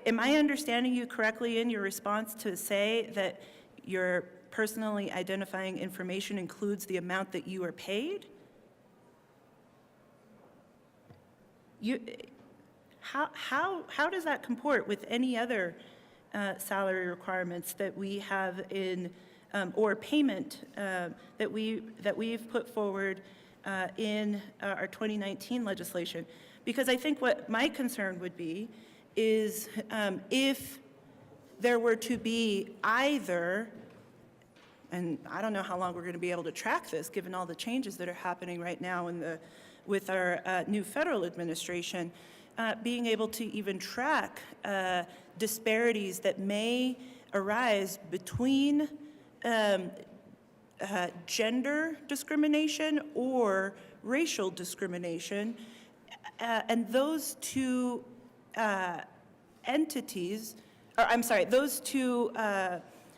am I understanding you correctly in your response to say that your personally identifying information includes the amount that you are paid? How does that comport with any other salary requirements that we have in or payment that we've put forward in our 2019 legislation? Because I think what my concern would be is if there were to be either, and I don't know how long we're going to be able to track this given all the changes that are happening right now with our new federal administration, being able to even track disparities that may arise between gender discrimination or racial discrimination, and those two entities, or I'm sorry, those two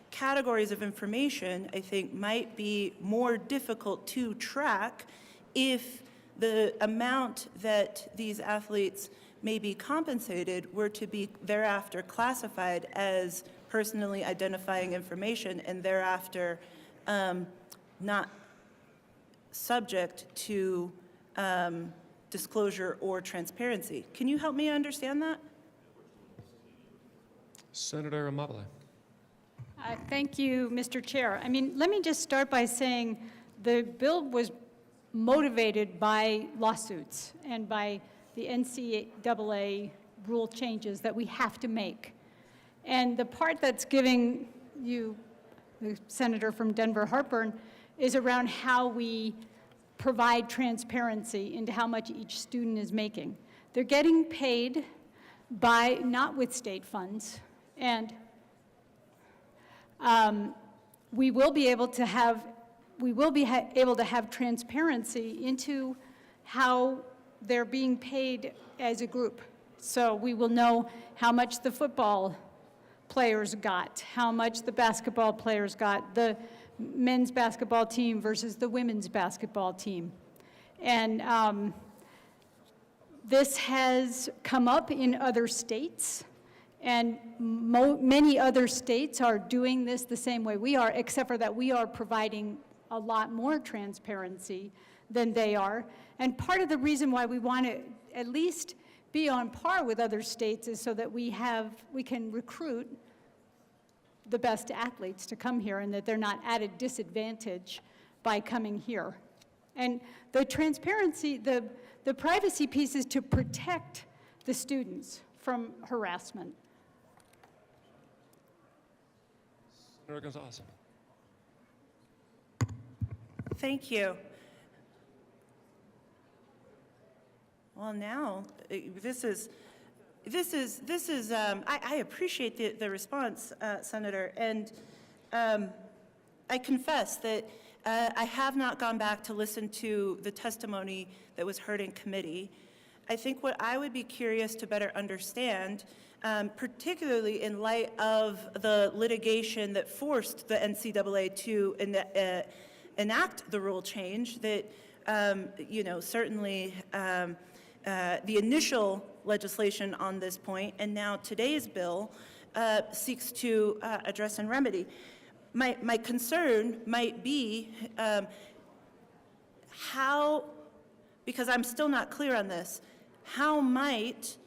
categories of information, I think, might be more difficult to track if the amount that these athletes may be compensated were to be thereafter classified as personally identifying information and thereafter not subject to disclosure or transparency. Can you help me understand that? Senator Amabile. Thank you, Mr. Chair. I mean, let me just start by saying the bill was motivated by lawsuits and by the NCAA rule changes that we have to make. And the part that's giving you, the senator from Denver, heartburn, is around how we provide transparency into how much each student is making. They're getting paid by, not with state funds, and we will be able to have transparency into how they're being paid as a group. So we will know how much the football players got, how much the basketball players got, the men's basketball team versus the women's basketball team. And this has come up in other states, and many other states are doing this the same way we are, except for that we are providing a lot more transparency than they are. And part of the reason why we want to at least be on par with other states is so that we can recruit the best athletes to come here and that they're not at a disadvantage by coming here. And the transparency, the privacy piece is to protect the students from harassment. Senator Gonzalez. Thank you. Well, now, I appreciate the response, Senator, and I confess that I have not gone back to listen to the testimony that was heard in committee. I think what I would be curious to better understand, particularly in light of the litigation that forced the NCAA to enact the rule change, that certainly the initial legislation on this point and now today's bill seeks to address and remedy. My concern might be how, because I'm still not clear on this, how might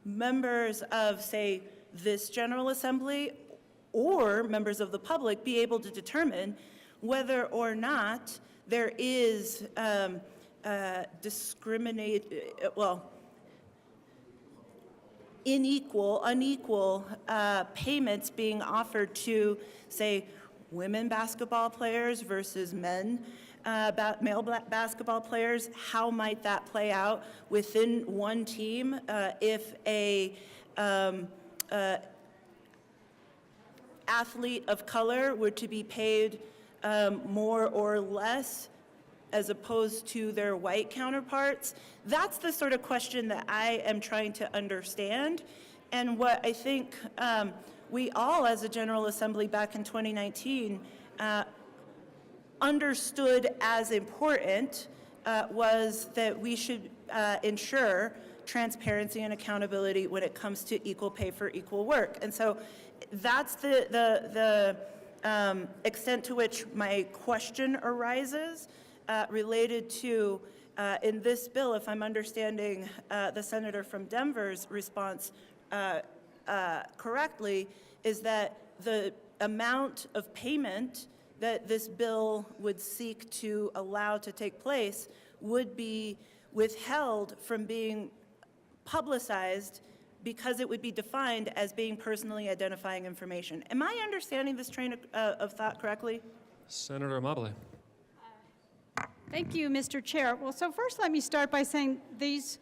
members of, say, this General Assembly or members of the public be able to determine whether or not there is unequal payments being offered to, say, women basketball players versus male basketball players? How might that play out within one team if a athlete of color were to be paid more or less as opposed to their white counterparts? That's the sort of question that I am trying to understand, and what I think we all as a General Assembly back in 2019 understood as important was that we should ensure transparency and accountability when it comes to equal pay for equal work. And so that's the extent to which my question arises related to, in this bill, if I'm understanding the senator from Denver's response correctly, is that the amount of payment that this bill would seek to allow to take place would be withheld from being publicized because it would be defined as being personally identifying information. Am I understanding this train of thought correctly? Senator Amabile. Thank you, Mr. Chair. Well, so first let me start by saying these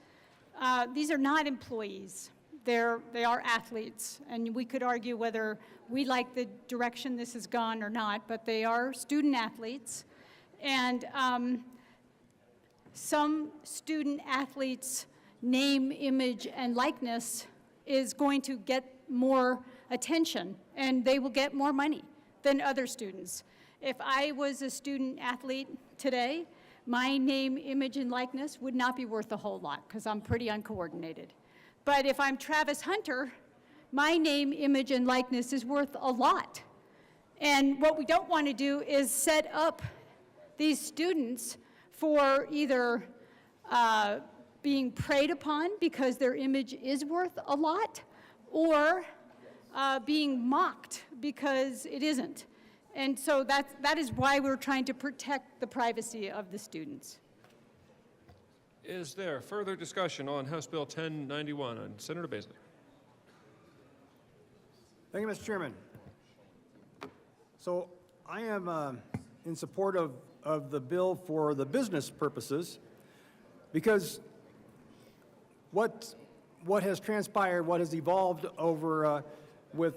are not employees. They are athletes, and we could argue whether we like the direction this has gone or not, but they are student athletes. And some student athletes' name, image, and likeness is going to get more attention, and they will get more money than other students. If I was a student athlete today, my name, image, and likeness would not be worth a whole lot because I'm pretty uncoordinated. But if I'm Travis Hunter, my name, image, and likeness is worth a lot. And what we don't want to do is set up these students for either being preyed upon because their image is worth a lot, or being mocked because it isn't. And so that is why we're trying to protect the privacy of the students. Is there further discussion on House Bill 1091? And Senator Baisley. Thank you, Mr. Chairman. So I am in support of the bill for the business purposes, because what has transpired, what has evolved over with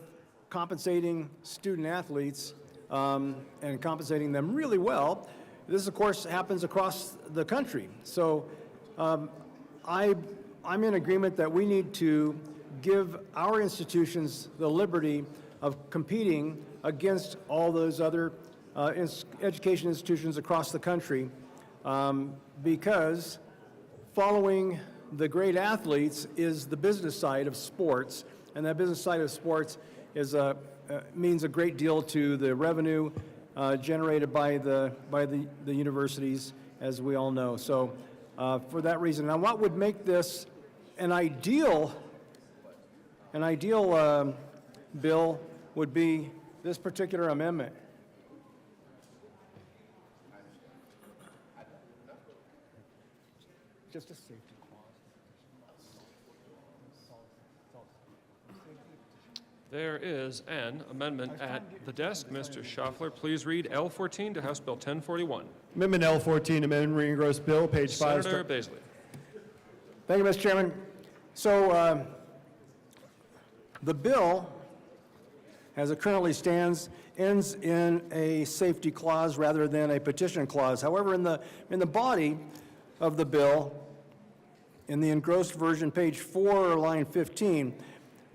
compensating student athletes and compensating them really well, this of course happens across the country. So I'm in agreement that we need to give our institutions the liberty of competing against all those other education institutions across the country, because following the great athletes is the business side of sports, and that business side of sports is means a great deal to the revenue generated by the universities, as we all know. So for that reason, now what would make this an ideal bill would be this particular amendment. Just a safety There is an amendment at the desk. Mr. Schaffler, please read L14 to House Bill 1041. Amendment L14, amendment reingross bill, page 5. Senator Baisley. Thank you, Mr. Chairman. So the bill, as it currently stands, ends in a safety clause rather than a petition clause. However, in the body of the bill, in the engrossed version, page 4, line 15,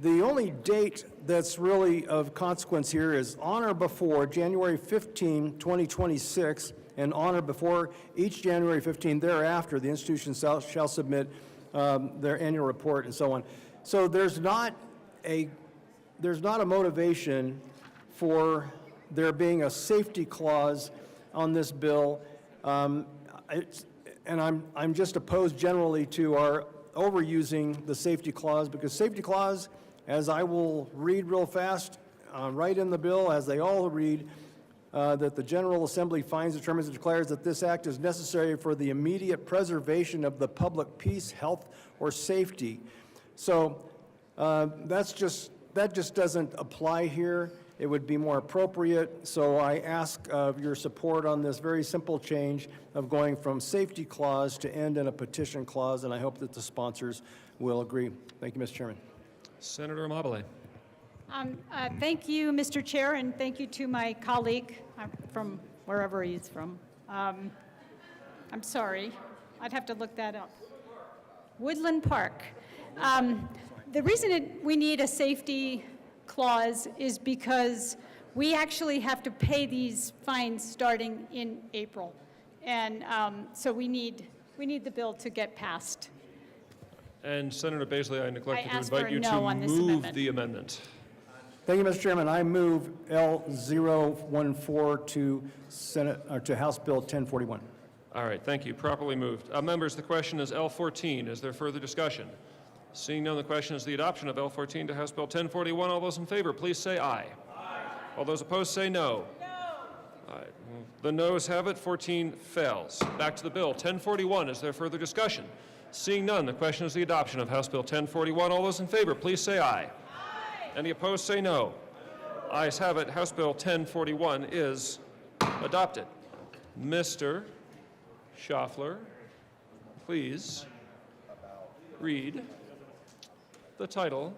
the only date that's really of consequence here is on or before January 15, 2026, and on or before each January 15 thereafter, the institution shall submit their annual report and so on. So there's not a motivation for there being a safety clause on this bill, and I'm just opposed generally to our overusing the safety clause, because safety clause, as I will read real fast, right in the bill, as they all read, that the General Assembly finds, determines, and declares that this act is necessary for the immediate preservation of the public peace, health, or safety. So that just doesn't apply here. It would be more appropriate. So I ask of your support on this very simple change of going from safety clause to end in a petition clause, and I hope that the sponsors will agree. Thank you, Mr. Chairman. Senator Amabile. Thank you, Mr. Chair, and thank you to my colleague from wherever he's from. I'm sorry, I'd have to look that up. Woodland Park. The reason we need a safety clause is because we actually have to pay these fines starting in April. And so we need the bill to get passed. And Senator Baisley, I neglected to ask for invite a you no to on this move amendment. the amendment. Thank you, Mr. Chairman. I move L014 to House Bill 1041. All right, thank you. Properly moved. Members, the question is L14. Is there further discussion? Seeing none, the question is the adoption of L14 to House Bill 1041. All those in favor, please say aye. Aye. All those opposed, say no. No. All right. The noes have it. 14 fails. Back to the bill. 1041. Is there further discussion? Seeing none, the question is the adoption of House Bill 1041. All those in favor, please say aye. Aye. Any opposed, say no. Ayes have it. House Bill 1041 is adopted. Mr. Schaffler, please read the title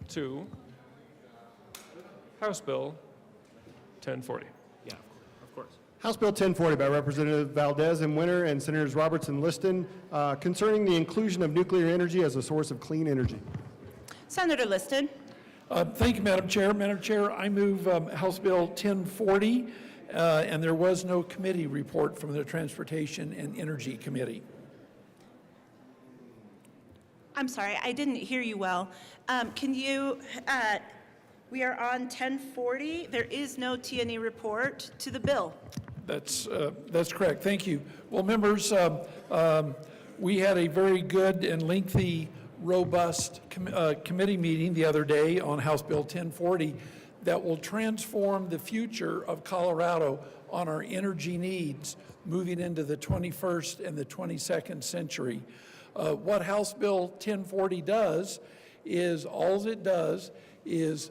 to House Bill 1040. Yeah, of course. House Bill 1040 by Representative Valdez and Winter and Senators Roberts and Liston, concerning the inclusion of nuclear energy as a source of clean energy. Senator Liston. Thank you, Madam Chair. Madam Chair, I move House Bill 1040, and there was no committee report from the Transportation and Energy Committee. I'm sorry, I didn't hear you well. Can you, we are on 1040. There is no T&E report to the bill. That's correct. Thank you. Well, members, we had a very good and lengthy, robust committee meeting the other day on House Bill 1040. that will transform the future of Colorado on our energy needs moving into the 21st and the 22nd century. What House Bill 1040 does is, all it does is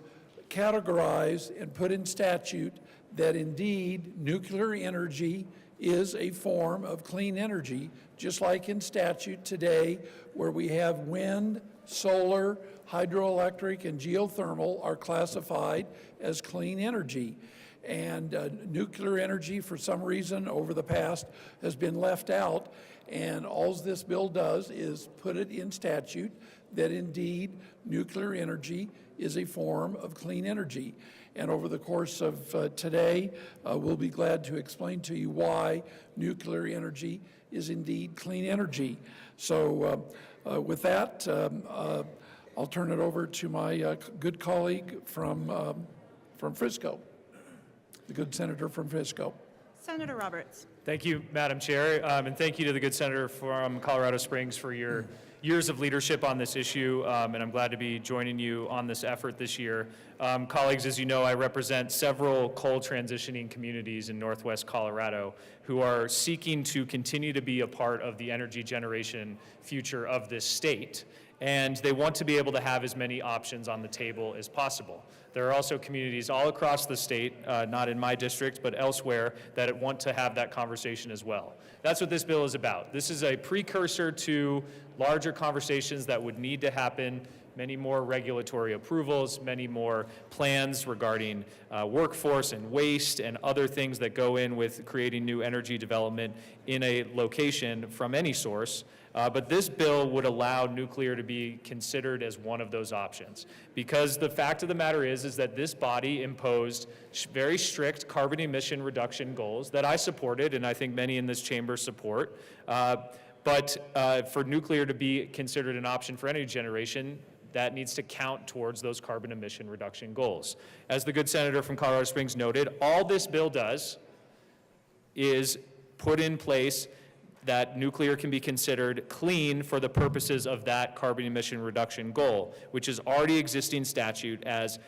categorize and put in statute that indeed nuclear energy is a form of clean energy, just like in statute today where we have wind, solar, hydroelectric, and geothermal are classified as clean energy. And nuclear energy, for some reason, over the past, has been left out. And all this bill does is put it in statute that indeed nuclear energy is a form of clean energy. And over the course of today, we'll be glad to explain to you why nuclear energy is indeed clean energy. So with that, I'll turn it over to my good colleague from Frisco, the good senator from Frisco. Senator Roberts. Thank you, Madam Chair, and thank you to the good senator from Colorado Springs for your years of leadership on this issue, and I'm glad to be joining you on this effort this year. Colleagues, as you know, I represent several coal transitioning communities in Northwest Colorado who are seeking to continue to be a part of the energy generation future of this state, and they want to be able to have as many options on the table as possible. There are also communities all across the state, not in my district, but elsewhere, that want to have that conversation as well. That's what this bill is about. This is a precursor to larger conversations that would need to happen, many more regulatory approvals, many more plans regarding workforce and waste and other things that go in with creating new energy development in a location from any source. But this bill would allow nuclear to be considered as one of those options. Because the fact of the matter is that this body imposed very strict carbon emission reduction goals that I supported, and I think many in this chamber support. But for nuclear to be considered an option for energy generation, that needs to count towards those carbon emission reduction goals. As the good senator from Colorado Springs noted, all this bill does is put in place that nuclear can be considered clean for the purposes of that carbon emission reduction goal, which is already existing statute as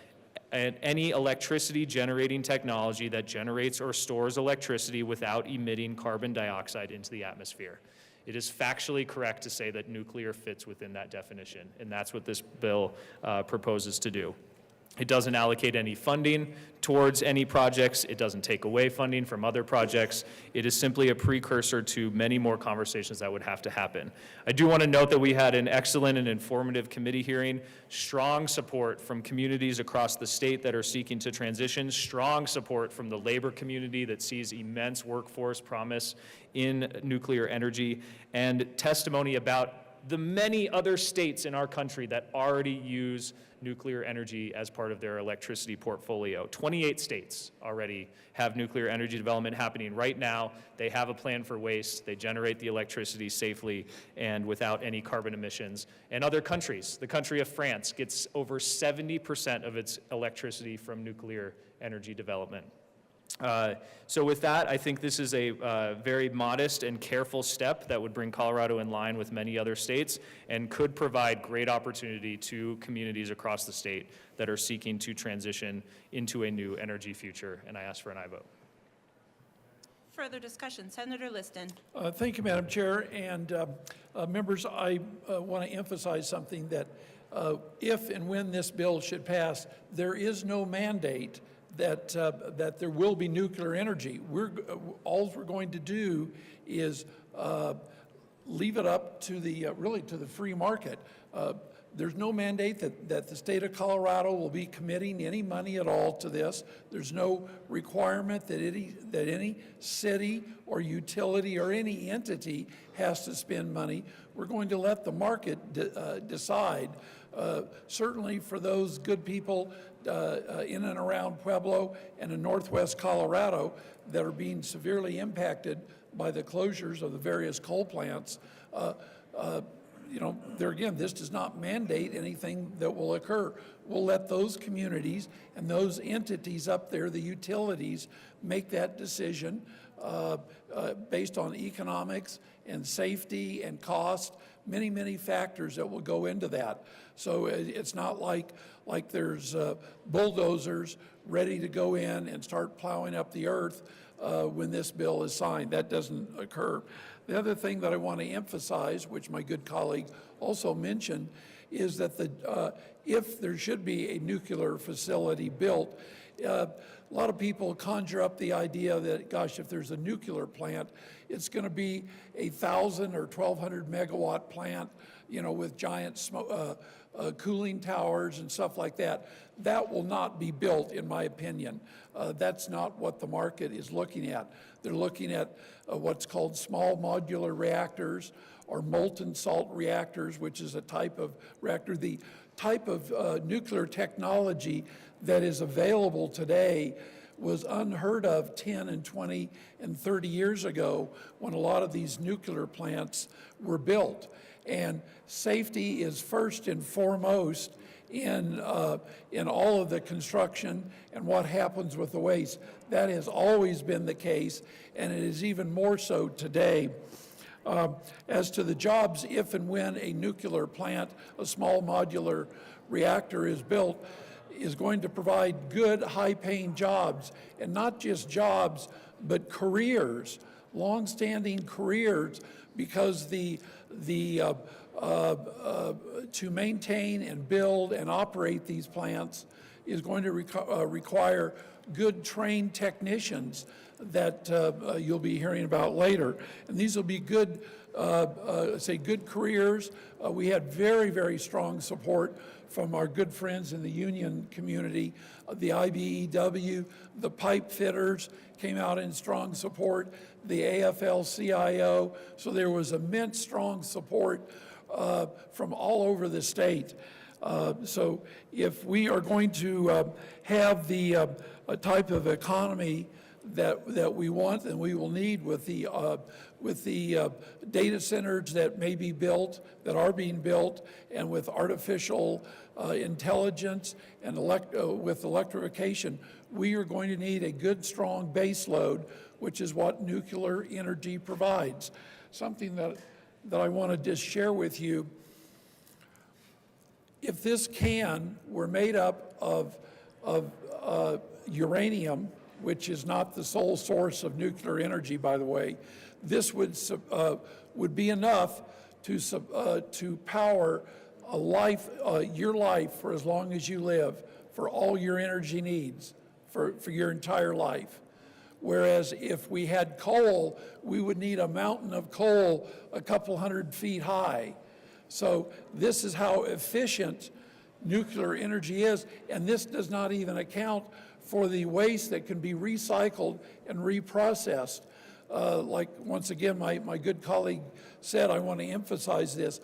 any electricity generating technology that generates or stores electricity without emitting carbon dioxide into the atmosphere. It is factually correct to say that nuclear fits within that definition, and that's what this bill proposes to do. It doesn't allocate any funding towards any projects. It doesn't take away funding from other projects. It is simply a precursor to many more conversations that would have to happen. I do want to note that we had an excellent and informative committee hearing, strong support from communities across the state that are seeking to transition, strong support from the labor community that sees immense workforce promise in nuclear energy, and testimony about the many other states in our country that already use nuclear energy as part of their electricity portfolio. 28 states already have nuclear energy development happening right now. They have a plan for waste. They generate the electricity safely and without any carbon emissions. And other countries, the country of France gets over 70% of its electricity from nuclear energy development. So with that, I think this is a very modest and careful step that would bring Colorado in line with many other states and could provide great opportunity to communities across the state that are seeking to transition into a new energy future. And I ask for an aye vote. Further discussion, Senator Liston. Thank you, Madam Chair. And members, I want to emphasize something that if and when this bill should pass, there is no mandate that there will be nuclear energy. All we're going to do is leave it up to the really to the free market. There's no mandate that the state of Colorado will be committing any money at all to this. There's no requirement that any city or utility or any entity has to spend money. We're going to let the market decide. Certainly for those good people in and around Pueblo and in northwest Colorado that are being severely impacted by the closures of the various coal plants, you know, there again, this does not mandate anything that will occur. we'll let those communities and those entities up there, the utilities, make that decision based on economics and safety and cost, many, many factors that will go into that. So it's not like there's bulldozers ready to go in and start plowing up the earth when this bill is signed. That doesn't occur. The other thing that I want to emphasize, which my good colleague also mentioned, is that if there should be a nuclear facility built, a lot of people conjure up the idea that, gosh, if there's a nuclear plant, it's going to be a 1,000 or 1,200 megawatt plant, with giant cooling towers and stuff like that. That will not be built, in my opinion. That's not what the market is looking at. They're looking at what's called small modular reactors or molten salt reactors, which is a type of reactor. The type of nuclear technology that is available today was unheard of 10 and 20 and 30 years ago when a lot of these nuclear plants were built. And safety is first and foremost in all of the construction and what happens with the waste. That has always been the case, and it is even more so today. As to the jobs, if and when a nuclear plant, a small modular reactor is built, is going to provide good, high-paying jobs, and not just jobs, but careers, long-standing careers, because to maintain and build and operate these plants is going to require good trained technicians that you'll be hearing about later. And these will be good, good careers. We had very, very strong support from our good friends in the union community. The IBEW, the pipe fitters came out in strong support, the AFL-CIO. So there was immense strong support from all over the state. So if we are going to have the type of economy that we want and we will need with the data centers that may be built, that are being built, and with artificial intelligence and with electrification, we are going to need a good, strong base load, which is what nuclear energy provides. Something that I want to just share with you. If this can were made up of uranium, which is not the sole source of nuclear energy, by the way, this would be enough to power your life for as long as you live, for all your energy needs, for your entire life. Whereas if we had coal, we would need a mountain of coal a couple 100 feet high. So this is how efficient nuclear energy is, and this does not even account for the waste that can be recycled and reprocessed. Like, once again, my good colleague said, I want to emphasize this,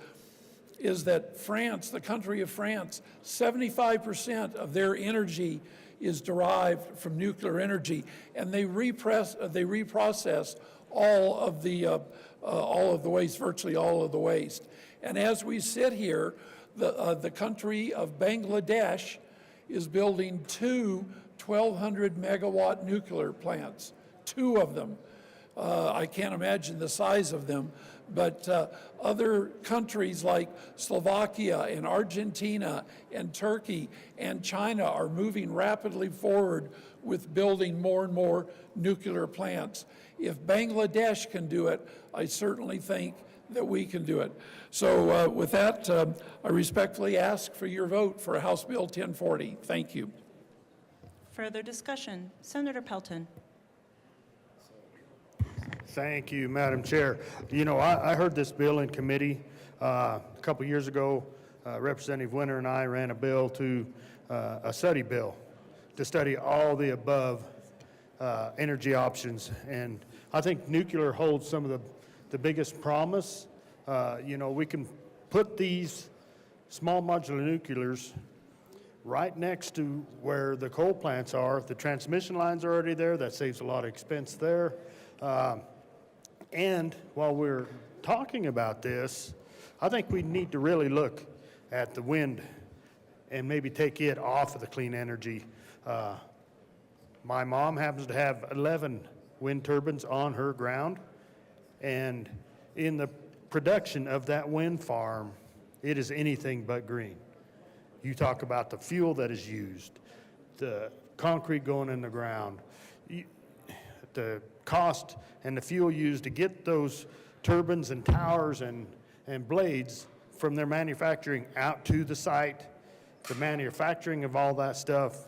is that France, the country of France, 75% of their energy is derived from nuclear energy, and they reprocess all of the waste, virtually all of the waste. And as we sit here, the country of Bangladesh is building 2 1,200 megawatt nuclear plants, 2 of them. I can't imagine the size of them, but other countries like Slovakia and Argentina and Turkey and China are moving rapidly forward with building more and more nuclear plants. If Bangladesh can do it, I certainly think that we can do it. So with that, I respectfully ask for your vote for House Bill 1040. Thank you. Further discussion. Senator Pelton. Thank you, Madam Chair. You know, I heard this bill in committee a couple years ago. Representative Winter and I ran a bill a study bill to study all the above energy options. And I think nuclear holds some of the biggest promise. You know, we can put these small modular nuclears right next to where the coal plants are. The transmission lines are already there. That saves a lot of expense there. And while we're talking about this, I think we need to really look at the wind and maybe take it off of the clean energy. My mom happens to have 11 wind turbines on her ground, and in the production of that wind farm, it is anything but green. You talk about the fuel that is used, the concrete going in the ground, the cost and the fuel used to get those turbines and towers and blades from their manufacturing out to the site, the manufacturing of all that stuff,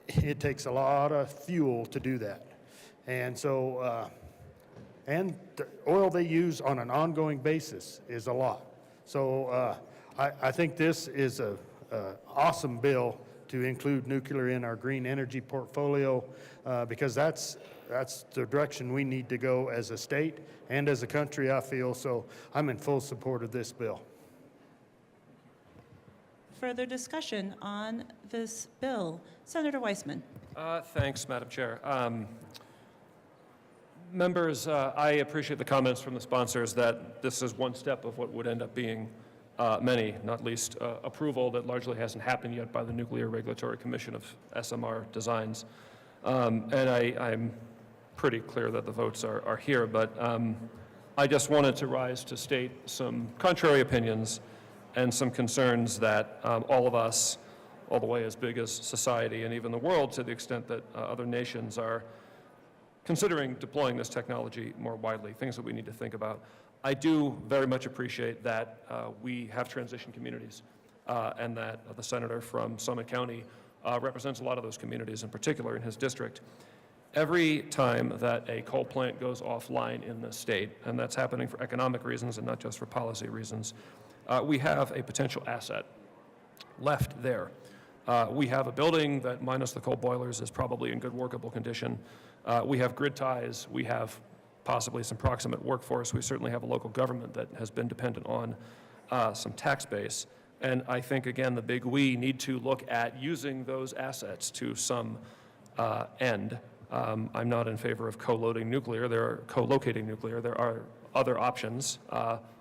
it takes a lot of fuel to do that. And so, and the oil they use on an ongoing basis is a lot. So I think this is a awesome bill to include nuclear in our green energy portfolio because that's the direction we need to go as a state and as a country, I feel. So I'm in full support of this bill. Further discussion on this bill? Senator Weissman. Thanks, Madam Chair. Members, I appreciate the comments from the sponsors that this is one step of what would end up being many, not least approval that largely hasn't happened yet by the Nuclear Regulatory Commission of SMR designs. And I'm pretty clear that the votes are here, but I just wanted to rise to state some contrary opinions and some concerns that all of us, all the way as big as society and even the world, to the extent that other nations are considering deploying this technology more widely, things that we need to think about. I do very much appreciate that we have transition communities and that the senator from Summit County represents a lot of those communities, in particular in his district. Every time that a coal plant goes offline in the state, and that's happening for economic reasons and not just for policy reasons, we have a potential asset left there. We have a building that, minus the coal boilers, is probably in good workable condition. We have grid ties. We have possibly some proximate workforce. We certainly have a local government that has been dependent on some tax base. And I think, again, the big we need to look at using those assets to some end. I'm not in favor of co-locating nuclear. There are other options.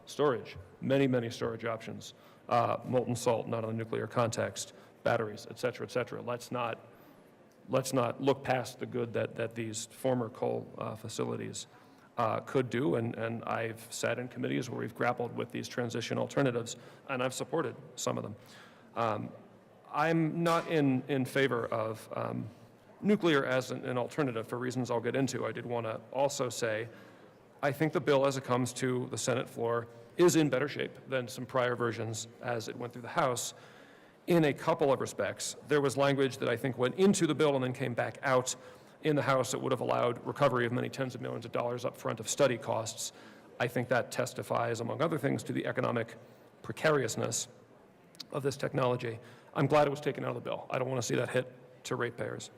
Storage, many storage options. Molten salt, not in a nuclear context. Batteries, et cetera, et cetera. Let's not look past the good that these former coal facilities could do, and I've sat in committees where we've grappled with these transition alternatives, and I've supported some of them. I'm not in favor of nuclear as an alternative for reasons I'll get into. I did want to also say I think the bill as it comes to the Senate floor is in better shape than some prior versions as it went through the House in a couple of respects. There was language that I think went into the bill and then came back out in the House that would have allowed recovery of many tens of millions of dollars up front of study costs. I think that testifies, among other things, to the economic precariousness of this technology. I'm glad it was taken out of the bill. I don't want to see that hit to ratepayers.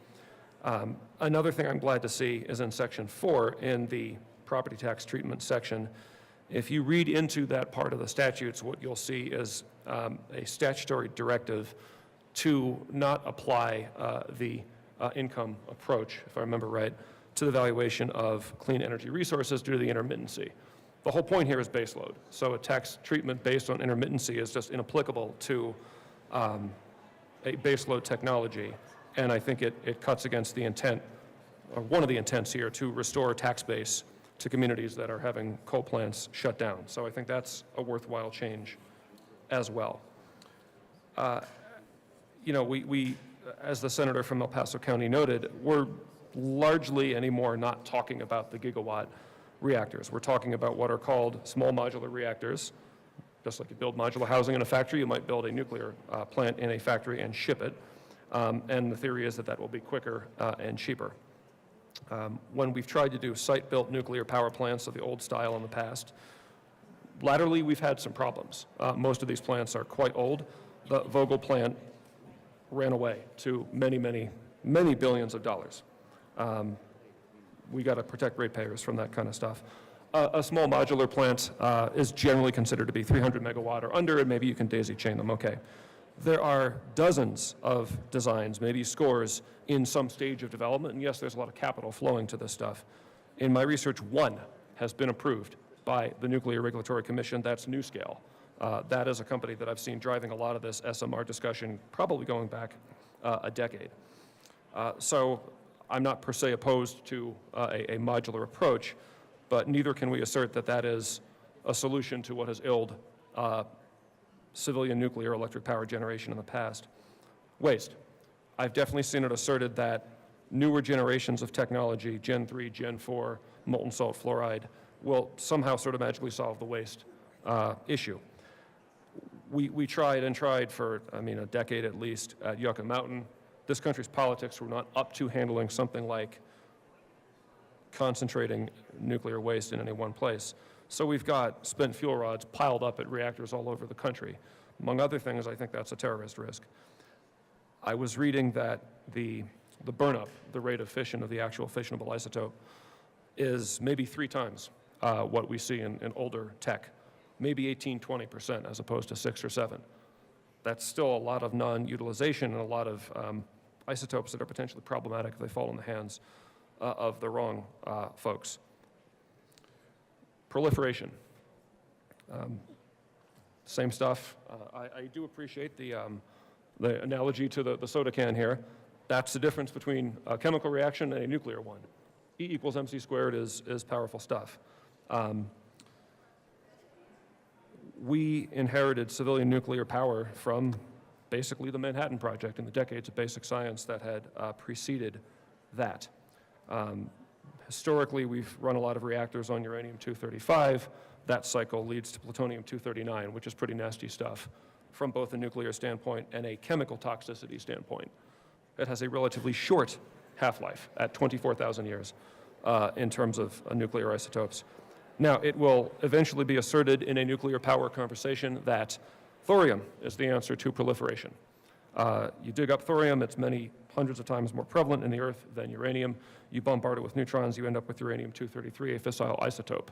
Another thing I'm glad to see is in Section 4 in the property tax treatment section. If you read into that part of the statutes, what you'll see is a statutory directive to not apply the income approach, if I remember right, to the valuation of clean energy resources due to the intermittency. The whole point here is baseload. So a tax treatment based on intermittency is just inapplicable to a baseload technology. And I think it cuts against the intent, or one of the intents here, to restore tax base to communities that are having coal plants shut down. So I think that's a worthwhile change as well. You know, we, as the senator from El Paso County noted, we're largely anymore not talking about the gigawatt reactors. We're talking about what are called small modular reactors. Just like you build modular housing in a factory, you might build a nuclear plant in a factory and ship it. And the theory is that that will be quicker and cheaper. When we've tried to do site-built nuclear power plants of the old style in the past, latterly we've had some problems. Most of these plants are quite old. The Vogtle plant ran away to many billions of dollars. We got to protect ratepayers from that kind of stuff. A small modular plant is generally considered to be 300 megawatt or under, and maybe you can daisy chain them, okay. There are dozens of designs, maybe scores, in some stage of development, and yes, there's a lot of capital flowing to this stuff. In my research, one has been approved by the Nuclear Regulatory Commission. That's NuScale. That is a company that I've seen driving a lot of this SMR discussion, probably going back a decade. So I'm not per se opposed to a modular approach, but neither can we assert that that is a solution to what has ailed civilian nuclear electric power generation in the past. Waste. I've definitely seen it asserted that newer generations of technology, Gen 3, Gen 4, molten salt fluoride, will somehow sort of magically solve the waste issue. We tried for, I mean, a decade at least at Yucca Mountain. This country's politics were not up to handling something like concentrating nuclear waste in any one place. So we've got spent fuel rods piled up at reactors all over the country. Among other things, I think that's a terrorist risk. I was reading that the burnup, the rate of fission of the actual fissionable isotope, is maybe 3 times what we see in older tech, maybe 18–20% as opposed to 6 or 7. That's still a lot of non-utilization and a lot of isotopes that are potentially problematic if they fall in the hands of the wrong folks. Proliferation. Same stuff. I do appreciate the analogy to the soda can here. That's the difference between a chemical reaction and a nuclear one. E equals mc squared is powerful stuff. We inherited civilian nuclear power from basically the Manhattan Project and the decades of basic science that had preceded that. Historically, we've run a lot of reactors on uranium-235. That cycle leads to plutonium-239, which is pretty nasty stuff from both a nuclear standpoint and a chemical toxicity standpoint. It has a relatively short half-life at 24,000 years in terms of nuclear isotopes. Now, it will eventually be asserted in a nuclear power conversation that thorium is the answer to proliferation. You dig up thorium, it's many hundreds of times more prevalent in the Earth than uranium. You bombard it with neutrons, you end up with uranium-233, a fissile isotope.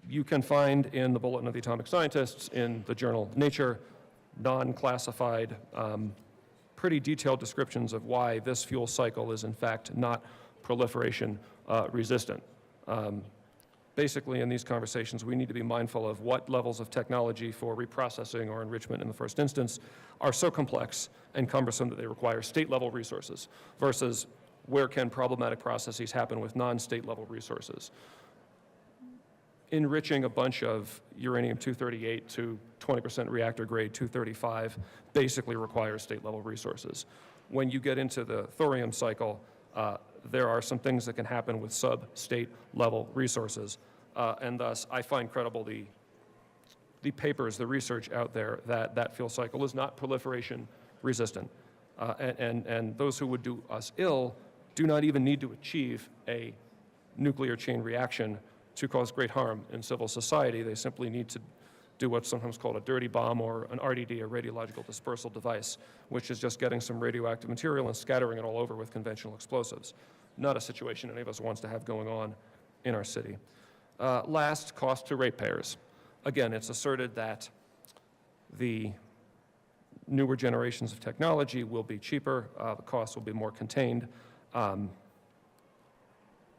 You can find in the Bulletin of the Atomic Scientists, in the journal Nature, non-classified, pretty detailed descriptions of why this fuel cycle is in fact not proliferation resistant. Basically, in these conversations, we need to be mindful of what levels of technology for reprocessing or enrichment in the first instance are so complex and cumbersome that they require state-level resources versus where can problematic processes happen with non-state level resources. Enriching a bunch of uranium-238 to 20% reactor grade 235 basically requires state-level resources. When you get into the thorium cycle, there are some things that can happen with sub-state level resources. And thus, I find credible the papers, the research out there that fuel cycle is not proliferation resistant. And those who would do us ill do not even need to achieve a nuclear chain reaction to cause great harm in civil society. They simply need to do what's sometimes called a dirty bomb or an RDD, a radiological dispersal device, which is just getting some radioactive material and scattering it all over with conventional explosives. Not a situation any of us wants to have going on in our city. Last, cost to ratepayers. Again, it's asserted that the newer generations of technology will be cheaper, the costs will be more contained.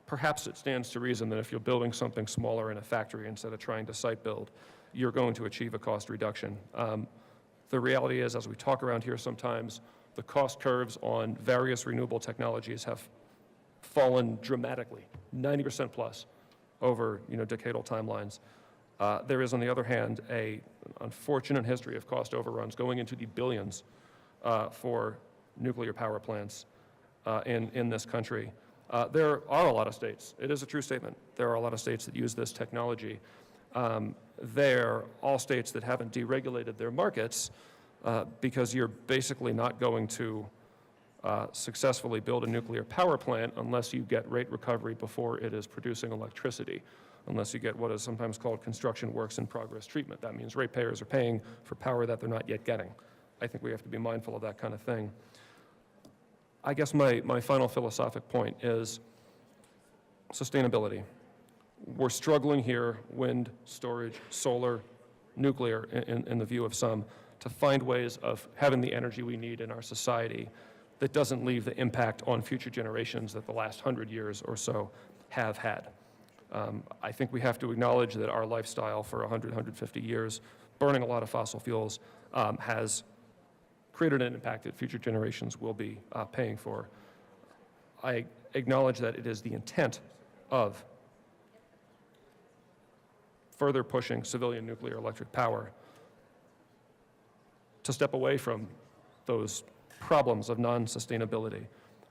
Perhaps it stands to reason that if you're building something smaller in a factory instead of trying to site build, you're going to achieve a cost reduction. The reality is, as we talk around here sometimes, the cost curves on various renewable technologies have fallen dramatically, 90% plus over decadal timelines. There is, on the other hand, an unfortunate history of cost overruns going into the billions for nuclear power plants in this country. There are a lot of states, it is a true statement, there are a lot of states that use this technology. They're all states that haven't deregulated their markets because you're basically not going to successfully build a nuclear power plant unless you get rate recovery before it is producing electricity, unless you get what is sometimes called construction works in progress treatment. That means ratepayers are paying for power that they're not yet getting. I think we have to be mindful of that kind of thing. I guess my final philosophic point is sustainability. We're struggling here, wind, storage, solar, nuclear, in the view of some, to find ways of having the energy we need in our society that doesn't leave the impact on future generations that the last 100 years or so have had. I think we have to acknowledge that our lifestyle for 100, 150 years, burning a lot of fossil fuels, has created an impact that future generations will be paying for. I acknowledge that it is the intent of further pushing civilian nuclear electric power to step away from those problems of non-sustainability.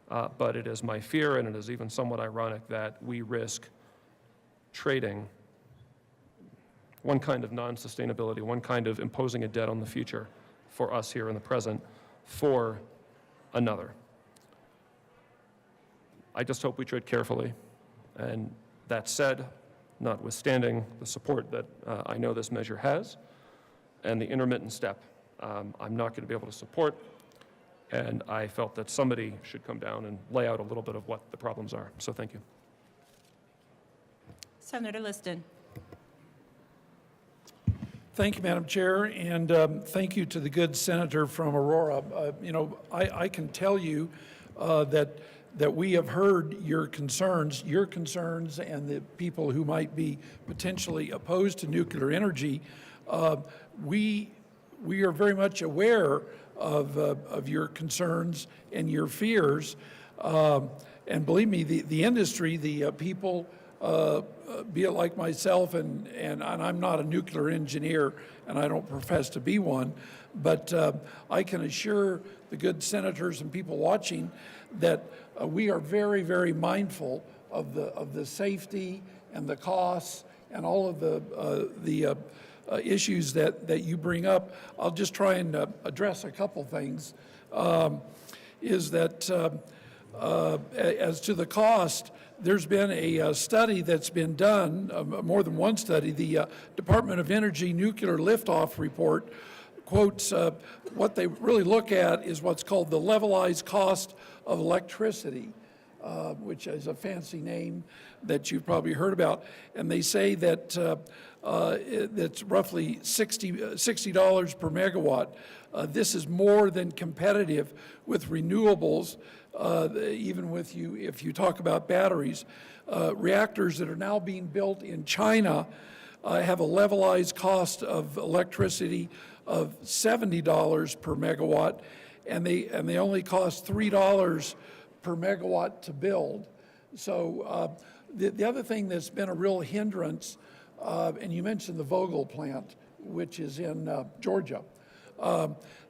But it is my fear, and it is even somewhat ironic, that we risk trading one kind of non-sustainability, one kind of imposing a debt on the future for us here in the present for another. I just hope we tread carefully. And that said, notwithstanding the support that I know this measure has and the intermittent step, I'm not going to be able to support, and I felt that somebody should come down and lay out a little bit of what the problems are. So thank you. Senator Liston. Thank you, Madam Chair, and thank you to the good senator from Aurora. I can tell you that we have heard your concerns, and the people who might be potentially opposed to nuclear energy. We are very much aware of your concerns and your fears, and believe me, the industry, the people, be it like myself, and I'm not a nuclear engineer, and I don't profess to be one, but I can assure the good senators and people watching that we are very, very mindful of the safety and the costs and all of the issues that you bring up. I'll just try and address a couple things. Is that as to the cost, there's been a study that's been done, more than one study. The Department of Energy Nuclear Liftoff Report quotes what they really look at is what's called the levelized cost of electricity, which is a fancy name that you've probably heard about. And they say that that's roughly $60 per megawatt. This is more than competitive with renewables, even with if you talk about batteries. Reactors that are now being built in China have a levelized cost of electricity of $70 per megawatt, and they only cost $3 per megawatt to build. So the other thing that's been a real hindrance, and you mentioned the Vogtle plant, which is in Georgia.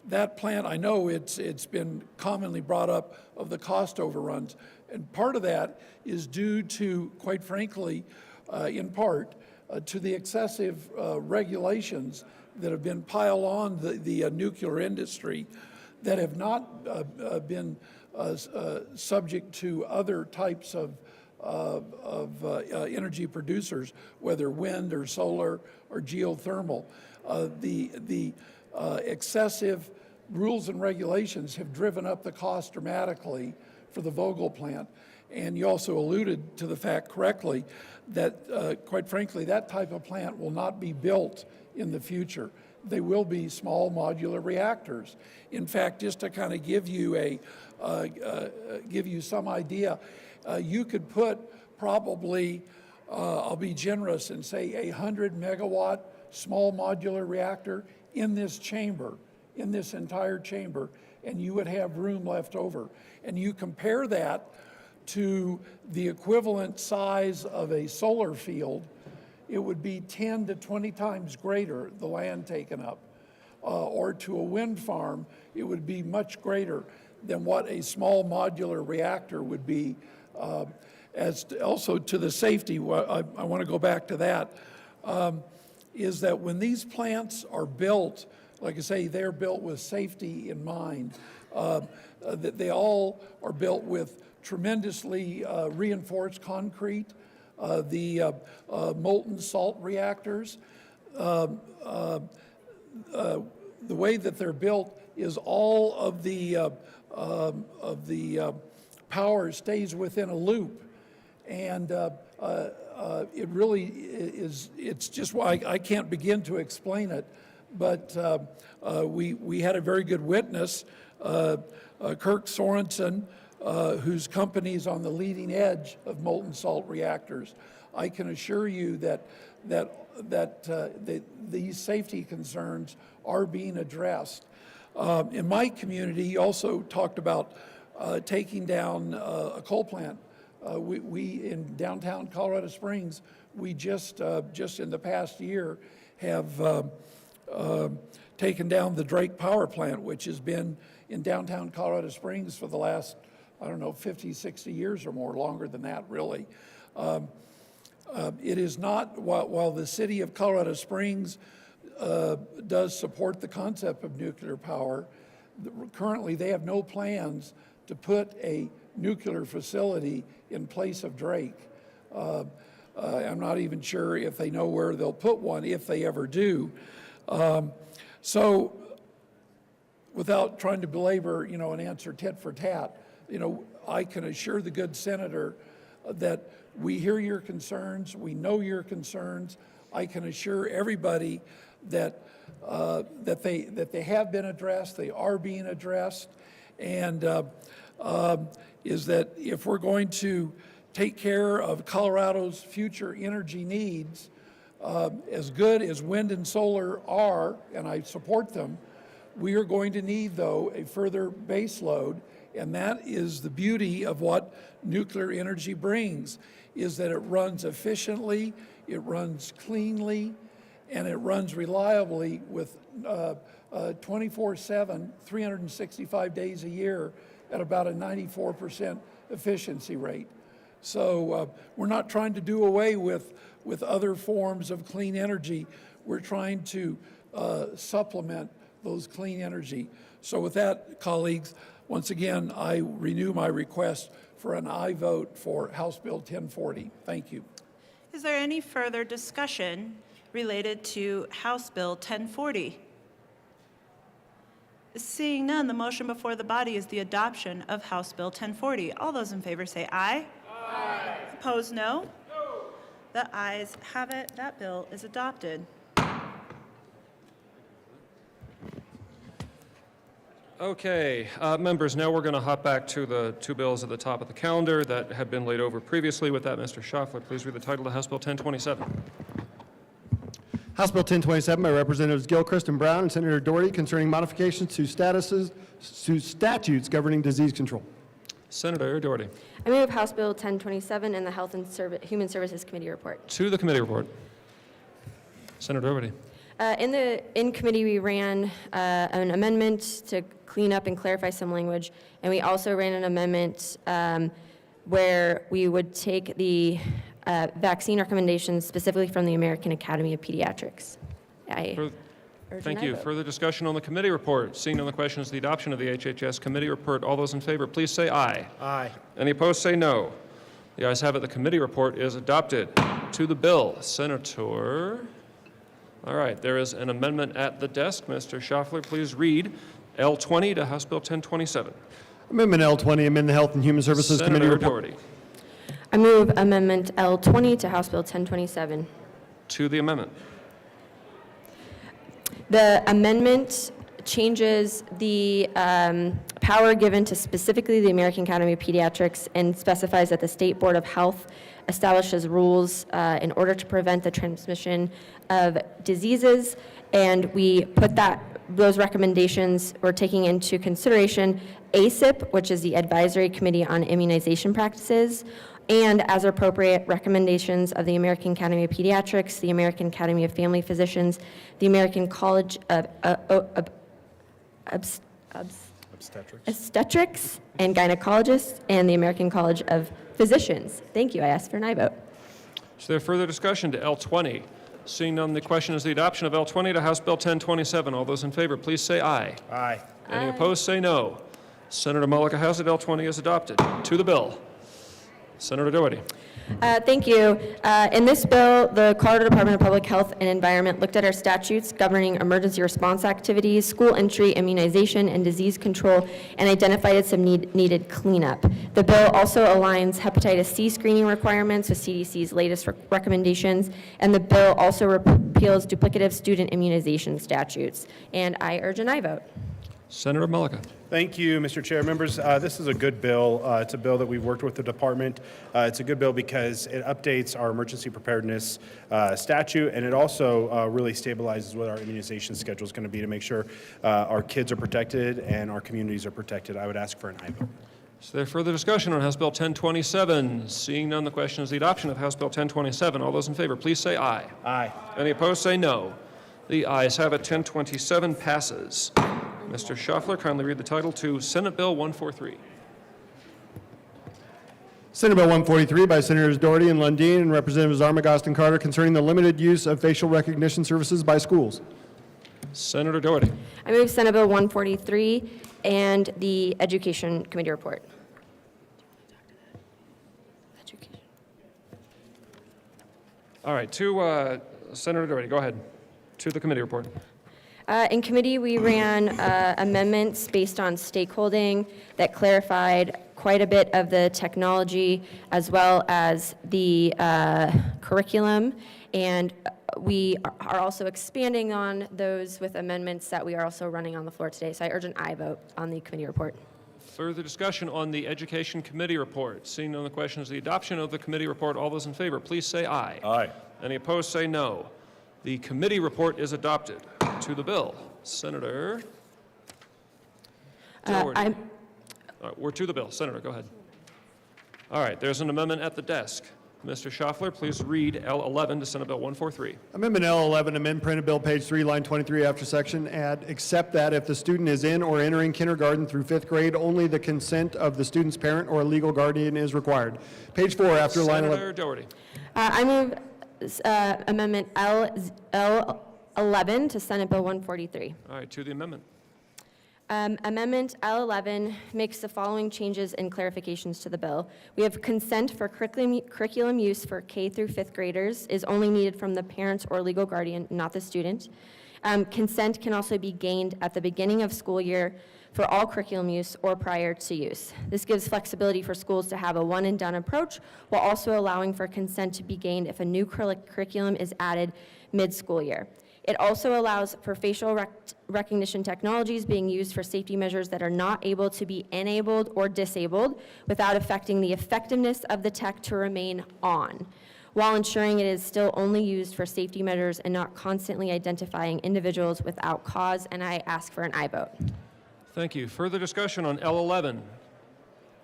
That plant, I know it's been commonly brought up of the cost overruns, and part of that is due to, quite frankly, in part, to the excessive regulations that have been piled on the nuclear industry that have not been subject to other types of energy producers, whether wind or solar or geothermal. The excessive rules and regulations have driven up the cost dramatically for the Vogtle plant. And you also alluded to the fact correctly that, quite frankly, that type of plant will not be built in the future. They will be small modular reactors. In fact, just to kind of give you give you some idea, you could put probably, I'll be generous and say, 100 megawatt small modular reactor in this chamber, in this entire chamber, and you would have room left over. And you compare that to the equivalent size of a solar field, it would be 10 to 20 times greater, the land taken up. Or to a wind farm, it would be much greater than what a small modular reactor would be. Also to the safety, I want to go back to that, is that when these plants are built, like I say, they're built with safety in mind. That they all are built with tremendously reinforced concrete, the molten salt reactors. The way that they're built is all of the power stays within a loop, and it really is. It's just why I can't begin to explain it. But we had a very good witness, Kirk Sorensen, whose company is on the leading edge of molten salt reactors. I can assure you that these safety concerns are being addressed. In my community, he also talked about taking down a coal plant. We in downtown Colorado Springs, we just in the past year have taken down the Drake Power Plant, which has been in downtown Colorado Springs for the last, I don't know, 50, 60 years or more, longer than that, really. It is not, while the city of Colorado Springs does support the concept of nuclear power, currently they have no plans to put a nuclear facility in place of Drake. I'm not even sure if they know where they'll put one, if they ever do. So without trying to belabor, an answer tit for tat, I can assure the good senator that we hear your concerns, we know your concerns. I can assure everybody that they have been addressed, they are being addressed, and is that if we're going to take care of Colorado's future energy needs, as good as wind and solar are, and I support them, we are going to need, though, a further base load, and that is the beauty of what nuclear energy brings, is that it runs efficiently, it runs cleanly, and it runs reliably with 24/7, 365 days a year at about a 94% efficiency rate. So we're not trying to do away with other forms of clean energy. We're trying to supplement those clean energy. So with that, colleagues, once again, I renew my request for an aye vote for House Bill 1040. Thank you. Is there any further discussion related to House Bill 1040? Seeing none, the motion before the body is the adoption of House Bill 1040. All those in favor say aye. Aye. Opposed, no? No. The ayes have it. That bill is adopted. Okay, members, now we're going to hop back to the two bills at the top of the calendar that had been laid over previously. With that, Mr. Schaffler, please read the title of House Bill 1027. House Bill 1027 by Representatives Gilchrist and Brown and Senator Doherty concerning modifications to statutes governing disease control. Senator Doherty. I move House Bill 1027 and the Health and Human Services Committee report. To the committee report. Senator Doherty. In committee, we ran an amendment to clean up and clarify some language, and we also ran an amendment where we would take the vaccine recommendations specifically from the American Academy of Pediatrics. Thank you. Further discussion on the committee report. Seeing none, the question is the adoption of the HHS committee report. All those in favor, please say aye. Aye. Any opposed, say no. The ayes have it. The committee report is adopted. To the bill, Senator. All right, there is an amendment at the desk. Mr. Schaffler, please read L20 to House Bill 1027. Amendment L20, amend the Health and Human Services Committee Senator report. Doherty. I move Amendment L20 to House Bill 1027. To the amendment. The amendment changes the power given to specifically the American Academy of Pediatrics and specifies that the State Board of Health establishes rules in order to prevent the transmission of diseases, and we put those recommendations, we're taking into consideration ACIP, which is the Advisory Committee on Immunization Practices, and as appropriate, recommendations of the American Academy of Pediatrics, the American Academy of Family Physicians, the American College of Obstetrics and Gynecologists, and the American College of Physicians. Thank you. I ask for an aye vote. Is there further discussion to L20? Seeing none, the question is the adoption of L20 to House Bill 1027. All those in favor, please say aye. Aye. Any opposed, say no. Senator Mullica has it. L20 is adopted. To the bill. Senator Doherty. Thank you. In this bill, the Colorado Department of Public Health and Environment looked at our statutes governing emergency response activities, school entry, immunization, and disease control, and identified some needed cleanup. The bill also aligns hepatitis C screening requirements with CDC's latest recommendations, and the bill also repeals duplicative student immunization statutes. And I urge an aye vote. Senator Mullica. Thank you, Mr. Chair. Members, this is a good bill. It's a bill that we've worked with the department. It's a good bill because it updates our emergency preparedness statute, and it also really stabilizes what our immunization schedule is going to be to make sure our kids are protected and our communities are protected. I would ask for an aye vote. Is there further discussion on House Bill 1027? Seeing none, the question is the adoption of House Bill 1027. All those in favor, please say aye. Aye. Any opposed, say no. The ayes have it. 1027 passes. Mr. Schaffler, kindly read the title to Senate Bill 143. Senate Bill 143 by Senators Doherty and Lundin and Representatives Armagost and Carter concerning the limited use of facial recognition services by schools. Senator Doherty. I move Senate Bill 143 and the Education Committee report. All right, to Senator Doherty, go ahead. To the committee report. In committee, we ran amendments based on stakeholding that clarified quite a bit of the technology as well as the curriculum, and we are also expanding on those with amendments that we are also running on the floor today. So I urge an aye vote on the committee report. Further discussion on the Education Committee report. Seeing none, the question is the adoption of the committee report. All those in favor, please say aye. Aye. Any opposed, say no. The committee report is adopted. To the bill, Senator Doherty. We're to the bill. Senator, go ahead. All right, there's an amendment at the desk. Mr. Schaffler, please read L11 to Senate Bill 143. Amendment L11, amend printed bill page 3, line 23 after section, add, except that if the student is in or entering kindergarten through 5th grade, only the consent of the student's parent or legal guardian is required. Page 4 after line 11. Senator Doherty. I move amendment L11 to Senate Bill 143. All right, to the amendment. Amendment L11 makes the following changes and clarifications to the bill. We have consent for curriculum use for K through 5th graders is only needed from the parents or legal guardian, not the student. Consent can also be gained at the beginning of school year for all curriculum use or prior to use. This gives flexibility for schools to have a one-and-done approach while also allowing for consent to be gained if a new curriculum is added mid-school year. It also allows for facial recognition technologies being used for safety measures that are not able to be enabled or disabled without affecting the effectiveness of the tech to remain on, while ensuring it is still only used for safety measures and not constantly identifying individuals without cause, and I ask for an aye vote. Thank you. Further discussion on L11.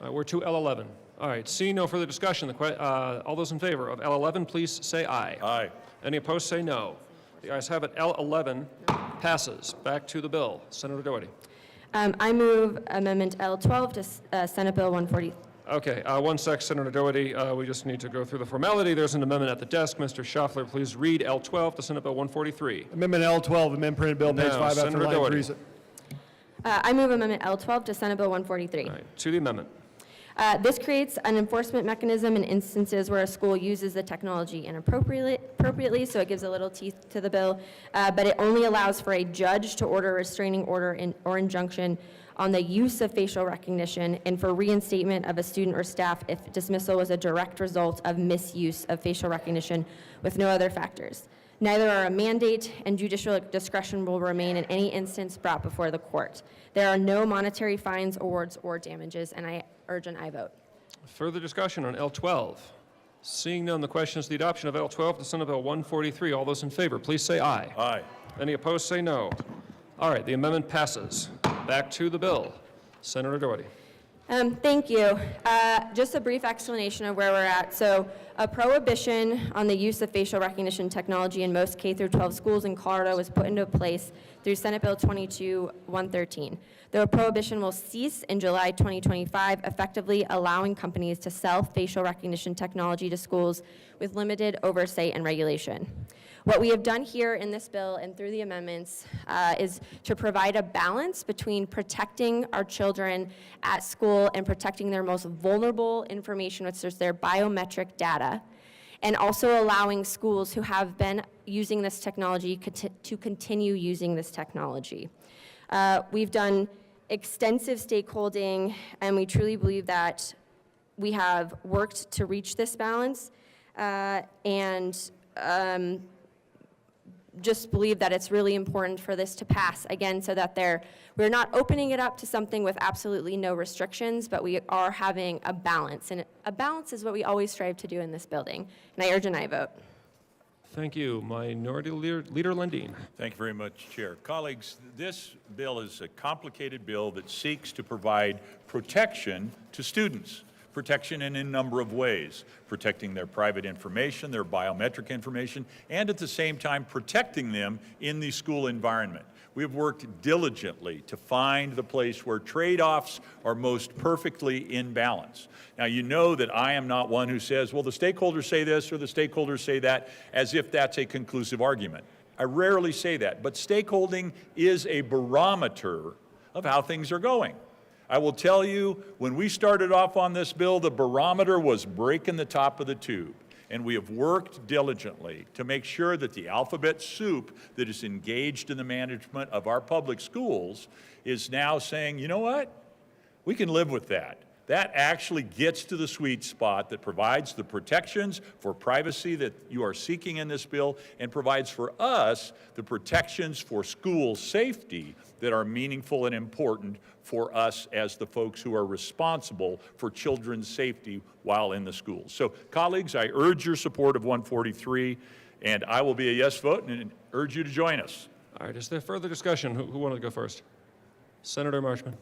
We're to L11. All right, seeing no further discussion, all those in favor of L11, please say aye. Aye. Any opposed, say no. The ayes have it. L11 passes. Back to the bill. Senator Doherty. I move Amendment L12 to Senate Bill 140. Okay, one sec, Senator Doherty. We just need to go through the formality. There's an amendment at the desk. Mr. Schaffler, please read L12 to Senate Bill 143. Amendment L12, amend printed bill page 5 after Senator line Doherty. 3. I move Amendment L12 to Senate Bill 143. All right, to the amendment. This creates an enforcement mechanism in instances where a school uses the technology inappropriately, so it gives a little teeth to the bill, but it only allows for a judge to order a restraining order or injunction on the use of facial recognition and for reinstatement of a student or staff if dismissal was a direct result of misuse of facial recognition with no other factors. Neither are a mandate, and judicial discretion will remain in any instance brought before the court. There are no monetary fines, awards, or damages, and I urge an aye vote. Further discussion on L12. Seeing none, the question is the adoption of L12 to Senate Bill 143. All those in favor, please say aye. Aye. Any opposed, say no. All right, the amendment passes. Back to the bill. Senator Doherty. Thank you. Just a brief explanation of where we're at. So a prohibition on the use of facial recognition technology in most K-12 schools in Colorado was put into place through Senate Bill 22-113. The prohibition will cease in July 2025, effectively allowing companies to sell facial recognition technology to schools with limited oversight and regulation. What we have done here in this bill and through the amendments is to provide a balance between protecting our children at school and protecting their most vulnerable information, which is their biometric data, and also allowing schools who have been using this technology to continue using this technology. We've done extensive stakeholding, and we truly believe that we have worked to reach this balance, just believe that it's really important for this to pass, again, so that we're not opening it up to something with absolutely no restrictions, but we are having a balance. And a balance is what we always strive to do in this building. And I urge an aye vote. Thank you. Minority Leader Lundin. Thank you very much, Chair. Colleagues, this bill is a complicated bill that seeks to provide protection to students. Protection in a number of ways, protecting their private information, their biometric information, and at the same time protecting them in the school environment. We have worked diligently to find the place where trade-offs are most perfectly in balance. Now, you know that I am not one who says, well, the stakeholders say this or the stakeholders say that, as if that's a conclusive argument. I rarely say that, but stakeholding is a barometer of how things are going. I will tell you, when we started off on this bill, the barometer was breaking the top of the tube. And we have worked diligently to make sure that the alphabet soup that is engaged in the management of our public schools is now saying, you know what? We can live with that. That actually gets to the sweet spot that provides the protections for privacy that you are seeking in this bill and provides for us the protections for school safety that are meaningful and important for us as the folks who are responsible for children's safety while in the schools. So, colleagues, I urge your support of 143, and I will be a yes vote and urge you to join us. All right, is there further discussion? Who wanted to go first? Senator Marshman.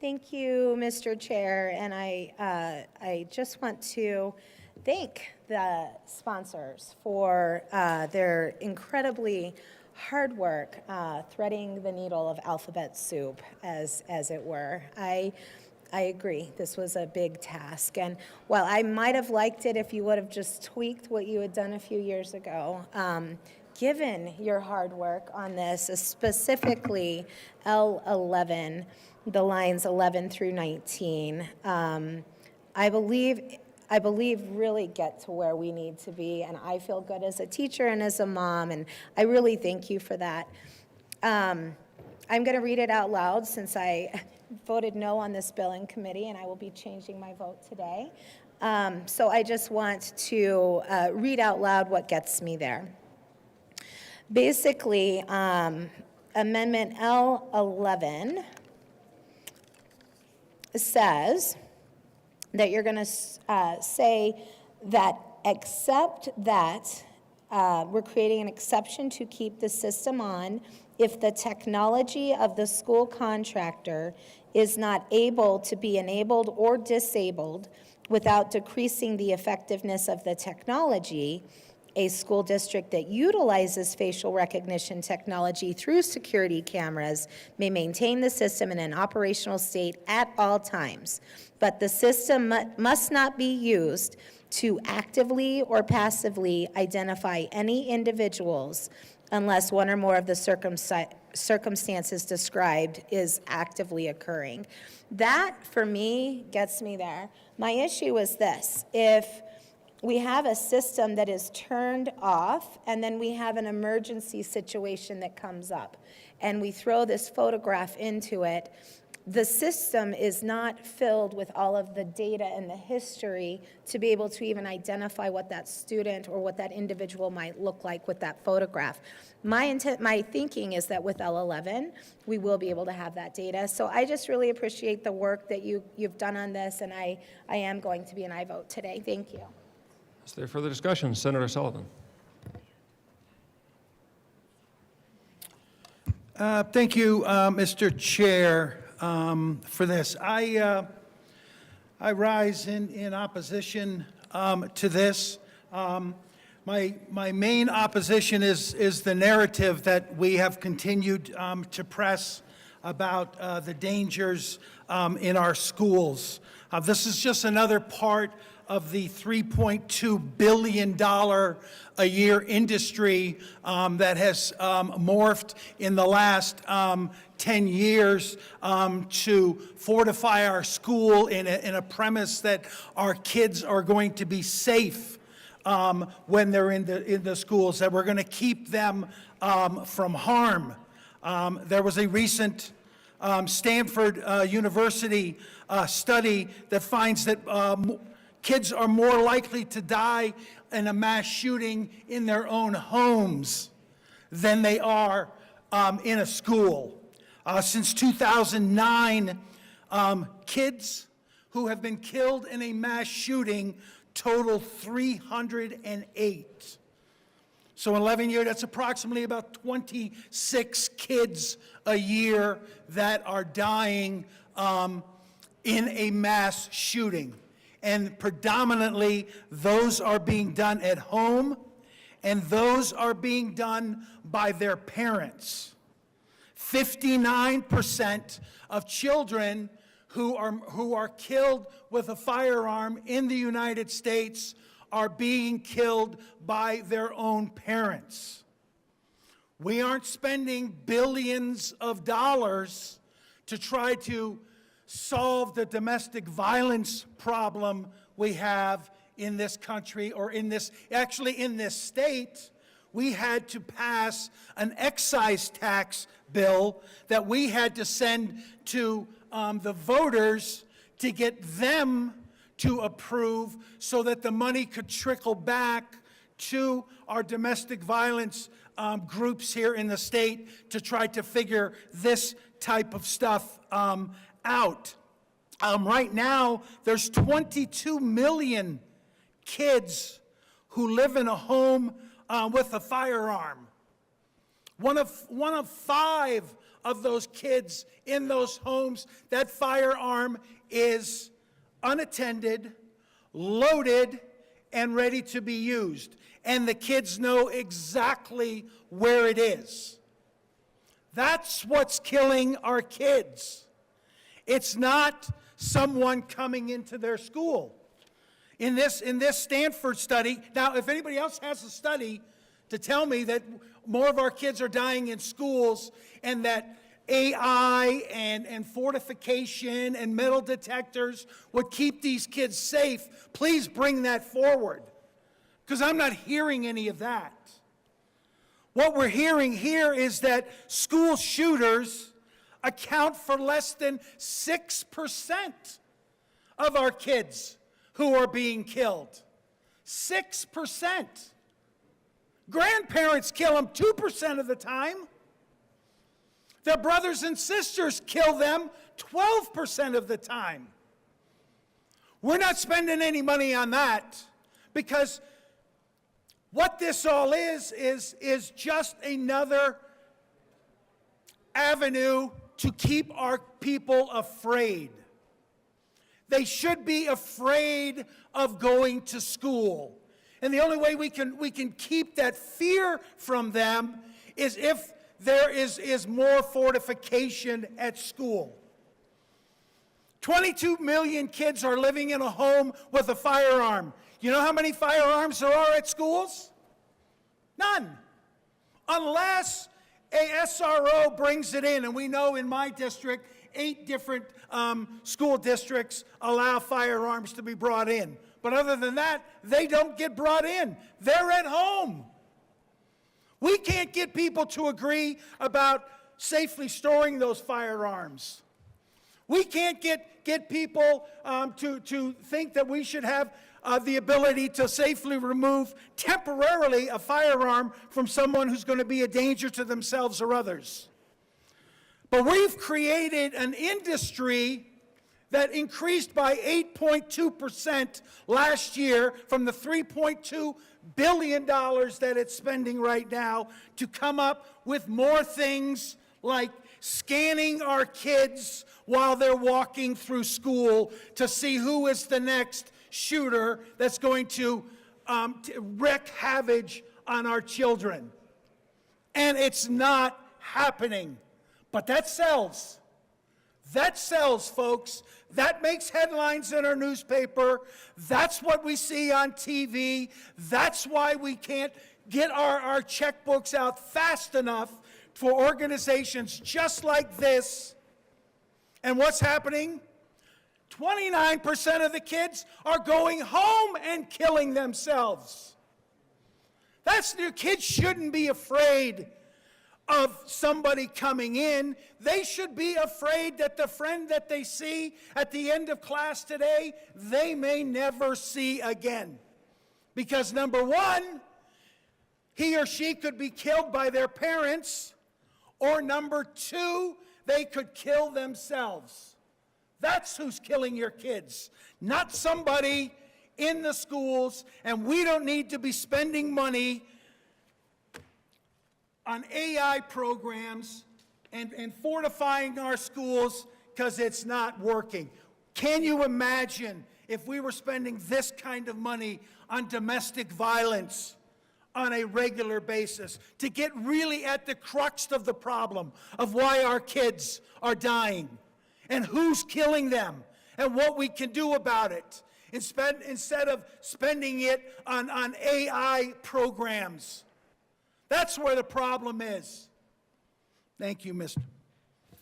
Thank you, Mr. Chair, and I just want to thank the sponsors for their incredibly hard work threading the needle of alphabet soup, as it were. I agree, this was a big task, and while I might have liked it if you would have just tweaked what you had done a few years ago, given your hard work on this, specifically L11, the lines 11 through 19, I believe really get to where we need to be, and I feel good as a teacher and as a mom, and I really thank you for that. I'm going to read it out loud since I voted no on this bill in committee, and I will be changing my vote today. So I just want to read out loud what gets me there. Basically, Amendment L11 says that you're going to say that except that we're creating an exception to keep the system on if the technology of the school contractor is not able to be enabled or disabled without decreasing the effectiveness of the technology. A school district that utilizes facial recognition technology through security cameras may maintain the system in an operational state at all times, but the system must not be used to actively or passively identify any individuals unless one or more of the circumstances described is actively occurring. That, for me, gets me there. My issue is this: if we have a system that is turned off, and then we have an emergency situation that comes up, and we throw this photograph into it, the system is not filled with all of the data and the history to be able to even identify what that student or what that individual might look like with that photograph. My thinking is that with L11, we will be able to have that data. So I just really appreciate the work that you've done on this, and I am going to be an aye vote today. Thank you. Is there further discussion? Senator Sullivan. Thank you, Mr. Chair, for this. I rise in opposition to this. My main opposition is the narrative that we have continued to press about the dangers in our schools. This is just another part of the $3.2 billion a year industry that has morphed in the last 10 years to fortify our school in a premise that our kids are going to be safe when they're in the schools, that we're going to keep them from harm. There was a recent Stanford University study that finds that kids are more likely to die in a mass shooting in their own homes than they are in a school. Since 2009, kids who have been killed in a mass shooting total 308. So in 11 years, that's approximately about 26 kids a year that are dying in a mass shooting. And predominantly, those are being done at home, and those are being done by their parents. 59% of children who are killed with a firearm in the United States are being killed by their own parents. We aren't spending billions of dollars to try to solve the domestic violence problem we have in this country, or in this state. We had to pass an excise tax bill that we had to send to the voters to get them to approve so that the money could trickle back to our domestic violence groups here in the state to try to figure this type of stuff out. Right now, there's 22 million kids who live in a home with a firearm. One of 5 of those kids in those homes, that firearm is unattended, loaded, and ready to be used. And the kids know exactly where it is. That's what's killing our kids. It's not someone coming into their school. In this Stanford study, now if anybody else has a study to tell me that more of our kids are dying in schools and that AI and fortification and metal detectors would keep these kids safe, please bring that forward, because I'm not hearing any of that. What we're hearing here is that school shooters account for less than 6% of our kids who are being killed. 6%. Grandparents kill them 2% of the time. Their brothers and sisters kill them 12% of the time. We're not spending any money on that, because what this all is just another avenue to keep our people afraid. They should be afraid of going to school. And the only way we can keep that fear from them is if there is more fortification at school. 22 million kids are living in a home with a firearm. You know how many firearms there are at schools? None. Unless a SRO brings it in, and we know in my district, 8 different school districts allow firearms to be brought in. But other than that, they don't get brought in. They're at home. We can't get people to agree about safely storing those firearms. We can't get people to think that we should have the ability to safely remove temporarily a firearm from someone who's going to be a danger to themselves or others. But we've created an industry that increased by 8.2% last year, from the $3.2 billion that it's spending right now, to come up with more things like scanning our kids while they're walking through school to see who is the next shooter that's going to wreak havoc on our children. And it's not happening. But that sells. That sells, folks. That makes headlines in our newspaper. That's what we see on TV. That's why we can't get our checkbooks out fast enough for organizations just like this. And what's happening? 29% of the kids are going home and killing themselves. Your kids shouldn't be afraid of somebody coming in. They should be afraid that the friend that they see at the end of class today, they may never see again. Because number one, he or she could be killed by their parents, or number two, they could kill themselves. That's who's killing your kids, not somebody in the schools, and we don't need to be spending money on AI programs and fortifying our schools because it's not working. Can you imagine if we were spending this kind of money on domestic violence on a regular basis to get really at the crux of the problem of why our kids are dying and who's killing them and what we can do about it instead of spending it on AI programs? That's where the problem is. Thank you, Mr.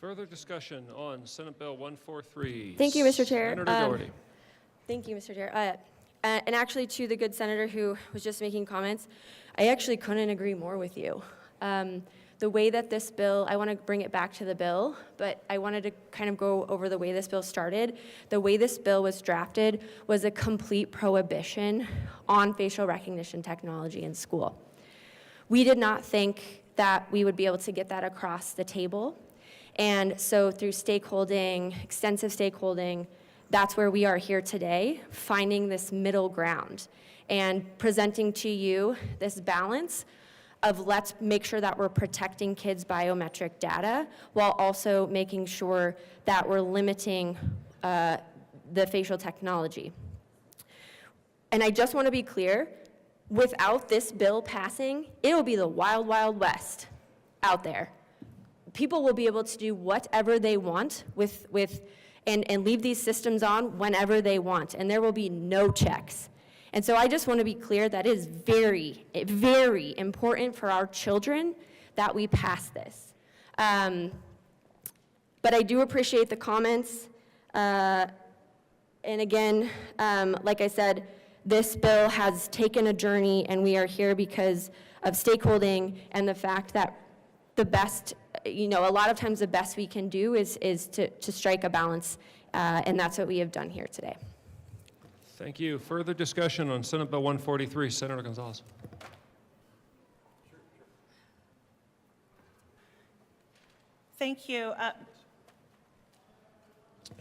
Further discussion on Senate Bill 143. Thank you, Mr. Chair. Senator Doherty. Thank you, Mr. Chair. And actually, to the good senator who was just making comments, I actually couldn't agree more with you. The way that this bill, I want to bring it back to the bill, but I wanted to kind of go over the way this bill started. The way this bill was drafted was a complete prohibition on facial recognition technology in school. We did not think that we would be able to get that across the table. And so through stakeholding, extensive stakeholding, that's where we are here today, finding this middle ground and presenting to you this balance of let's make sure that we're protecting kids' biometric data while also making sure that we're limiting the facial technology. And I just want to be clear, without this bill passing, it'll be the wild, wild west out there. People will be able to do whatever they want and leave these systems on whenever they want, and there will be no checks. And so I just want to be clear that it is very, very important for our children that we pass this. But I do appreciate the comments. And again, like I said, this bill has taken a journey, and we are here because of stakeholding and the fact that the best, a lot of times the best we can do is to strike a balance, and that's what we have done here today. Thank you. Further discussion on Senate Bill 143. Senator Gonzalez. Thank you.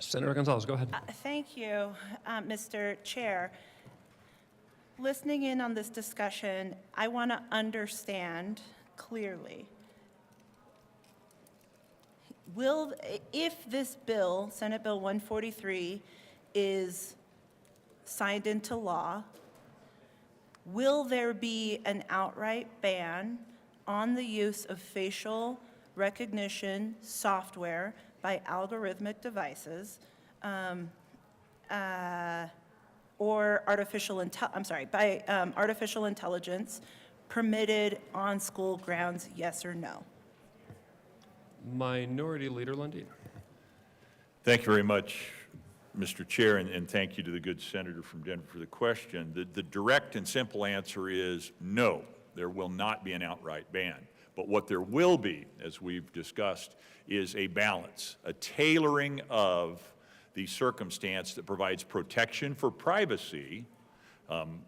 Senator Gonzalez, go ahead. Thank you, Mr. Chair. Listening in on this discussion, I want to understand clearly. If this bill, Senate Bill 143, is signed into law, will there be an outright ban on the use of facial recognition software by algorithmic devices or artificial intelligence permitted on school grounds, yes or no? Minority Leader Lundin. Thank you very much, Mr. Chair, and thank you to the good senator from Denver for the question. The direct and simple answer is no, there will not be an outright ban. But what there will be, as we've discussed, is a balance, a tailoring of the circumstance that provides protection for privacy,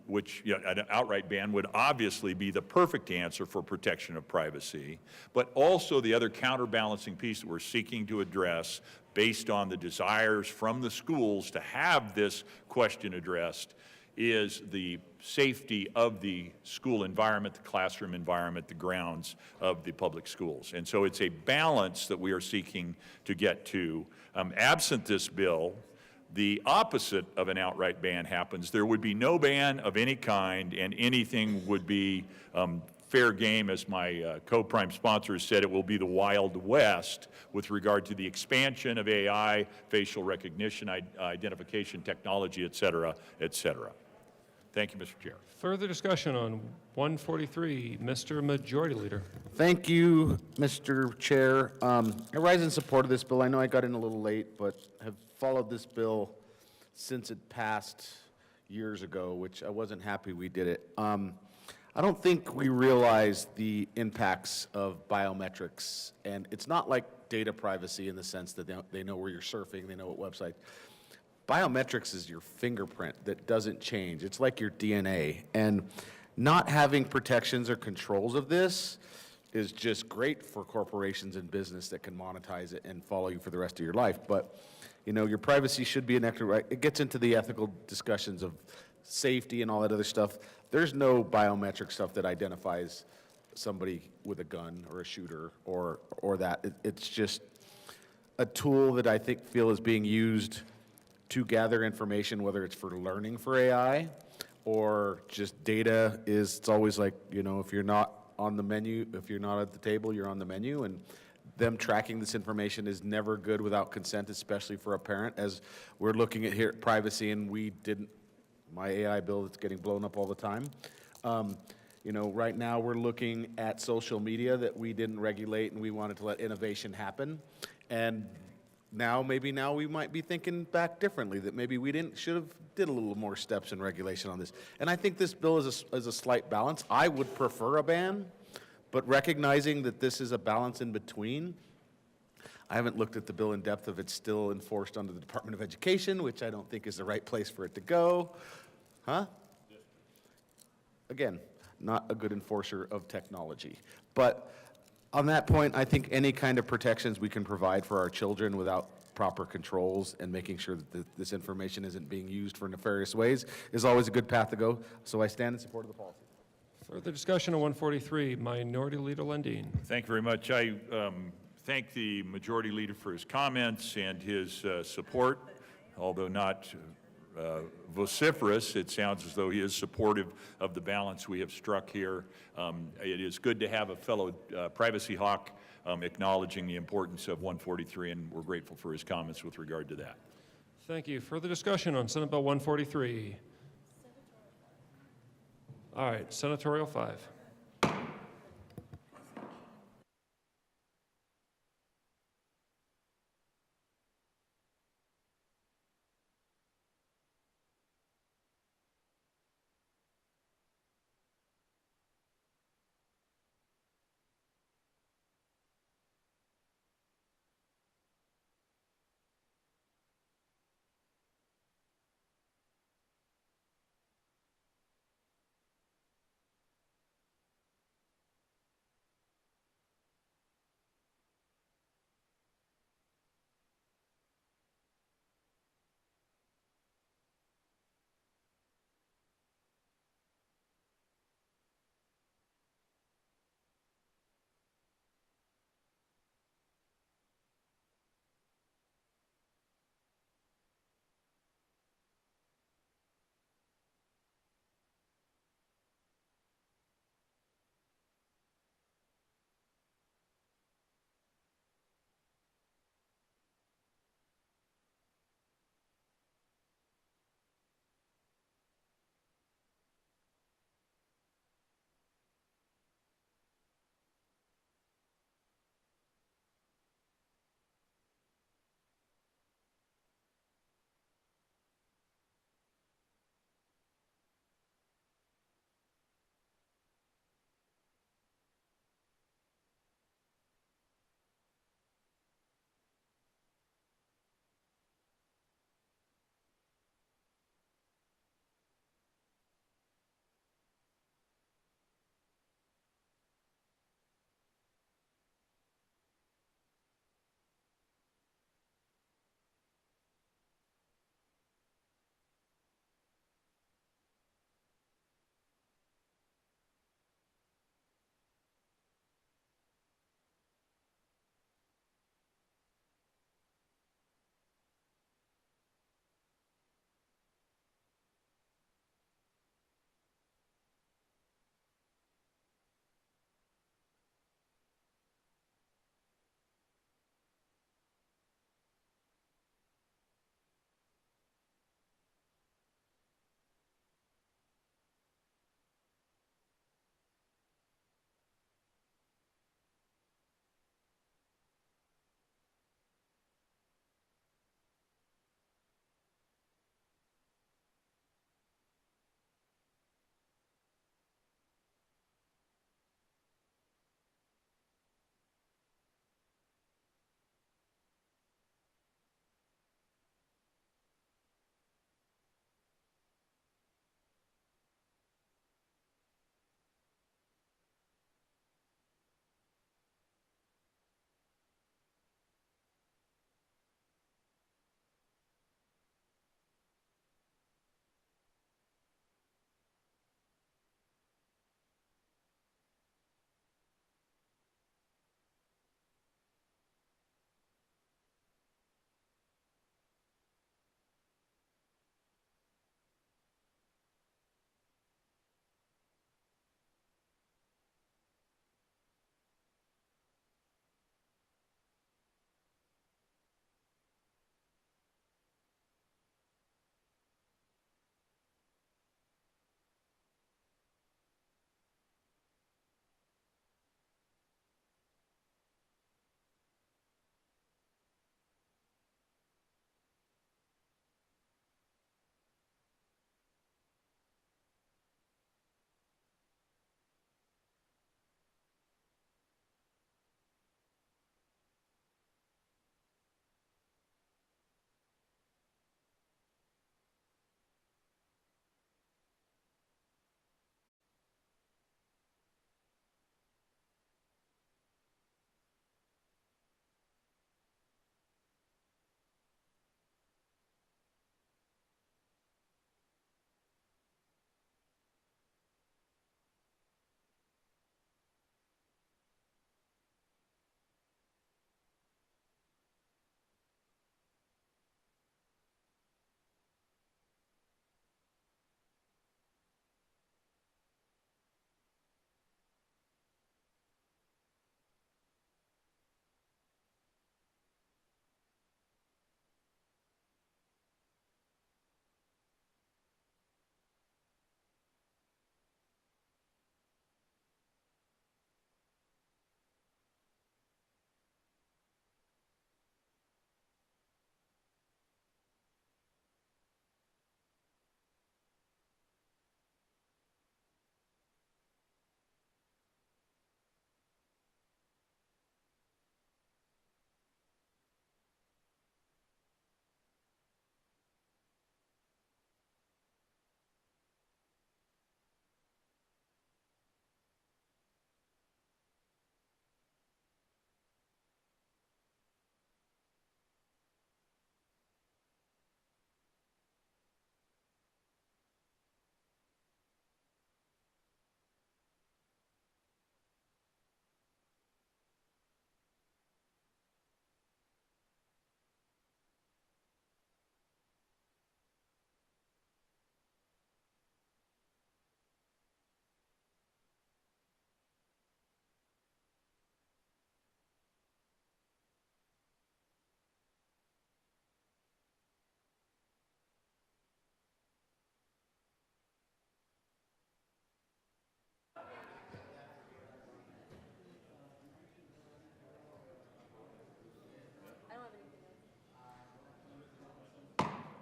which an outright ban would obviously be the perfect answer for protection of privacy, but also the other counterbalancing piece that we're seeking to address based on the desires from the schools to have this question addressed is the safety of the school environment, the classroom environment, the grounds of the public schools. And so it's a balance that we are seeking to get to. Absent this bill, the opposite of an outright ban happens. There would be no ban of any kind, and anything would be fair game, as my co-prime sponsor has said. It will be the Wild West with regard to the expansion of AI, facial recognition, identification technology, et cetera, et cetera. Thank you, Mr. Chair. Further discussion on 143. Mr. Majority Leader. Thank you, Mr. Chair. I rise in support of this bill. I know I got in a little late, but have followed this bill since it passed years ago, which I wasn't happy we did it. I don't think we realize the impacts of biometrics, and it's not like data privacy in the sense that they know where you're surfing, they know what website. biometrics is your fingerprint that doesn't change. It's like your DNA. And not having protections or controls of this is just great for corporations and business that can monetize it and follow you for the rest of your life. But, you know, your privacy should be an extra right. It gets into the ethical discussions of safety and all that other stuff. There's no biometric stuff that identifies somebody with a gun or a shooter or that. It's just a tool that I feel is being used to gather information, whether it's for learning for AI or just data it's always like, you know, if you're not on the menu, if you're not at the table, you're on the menu. And them tracking this information is never good without consent, especially for a parent, as we're looking at here privacy, and my AI bill that's getting blown up all the time. You know, right now we're looking at social media that we didn't regulate, and we wanted to let innovation happen. And maybe now we might be thinking back differently, that maybe we should have did a little more steps in regulation on this. And I think this bill is a slight balance. I would prefer a ban, but recognizing that this is a balance in between. I haven't looked at the bill in depth if it's still enforced under the Department of Education, which I don't think is the right place for it to go. Huh? Again, not a good enforcer of technology. But on that point, I think any kind of protections we can provide for our children without proper controls and making sure that this information isn't being used for nefarious ways is always a good path to go. So I stand in support of the policy. Further discussion on 143, Minority Leader Lundin. Thank you very much. I thank the Majority Leader for his comments and his support, although not vociferous. It sounds as though he is supportive of the balance we have struck here. It is good to have a fellow privacy hawk acknowledging the importance of 143, and we're grateful for his comments with regard to that. Thank you. Further discussion on Senate Bill 143. All right, Senatorial 5.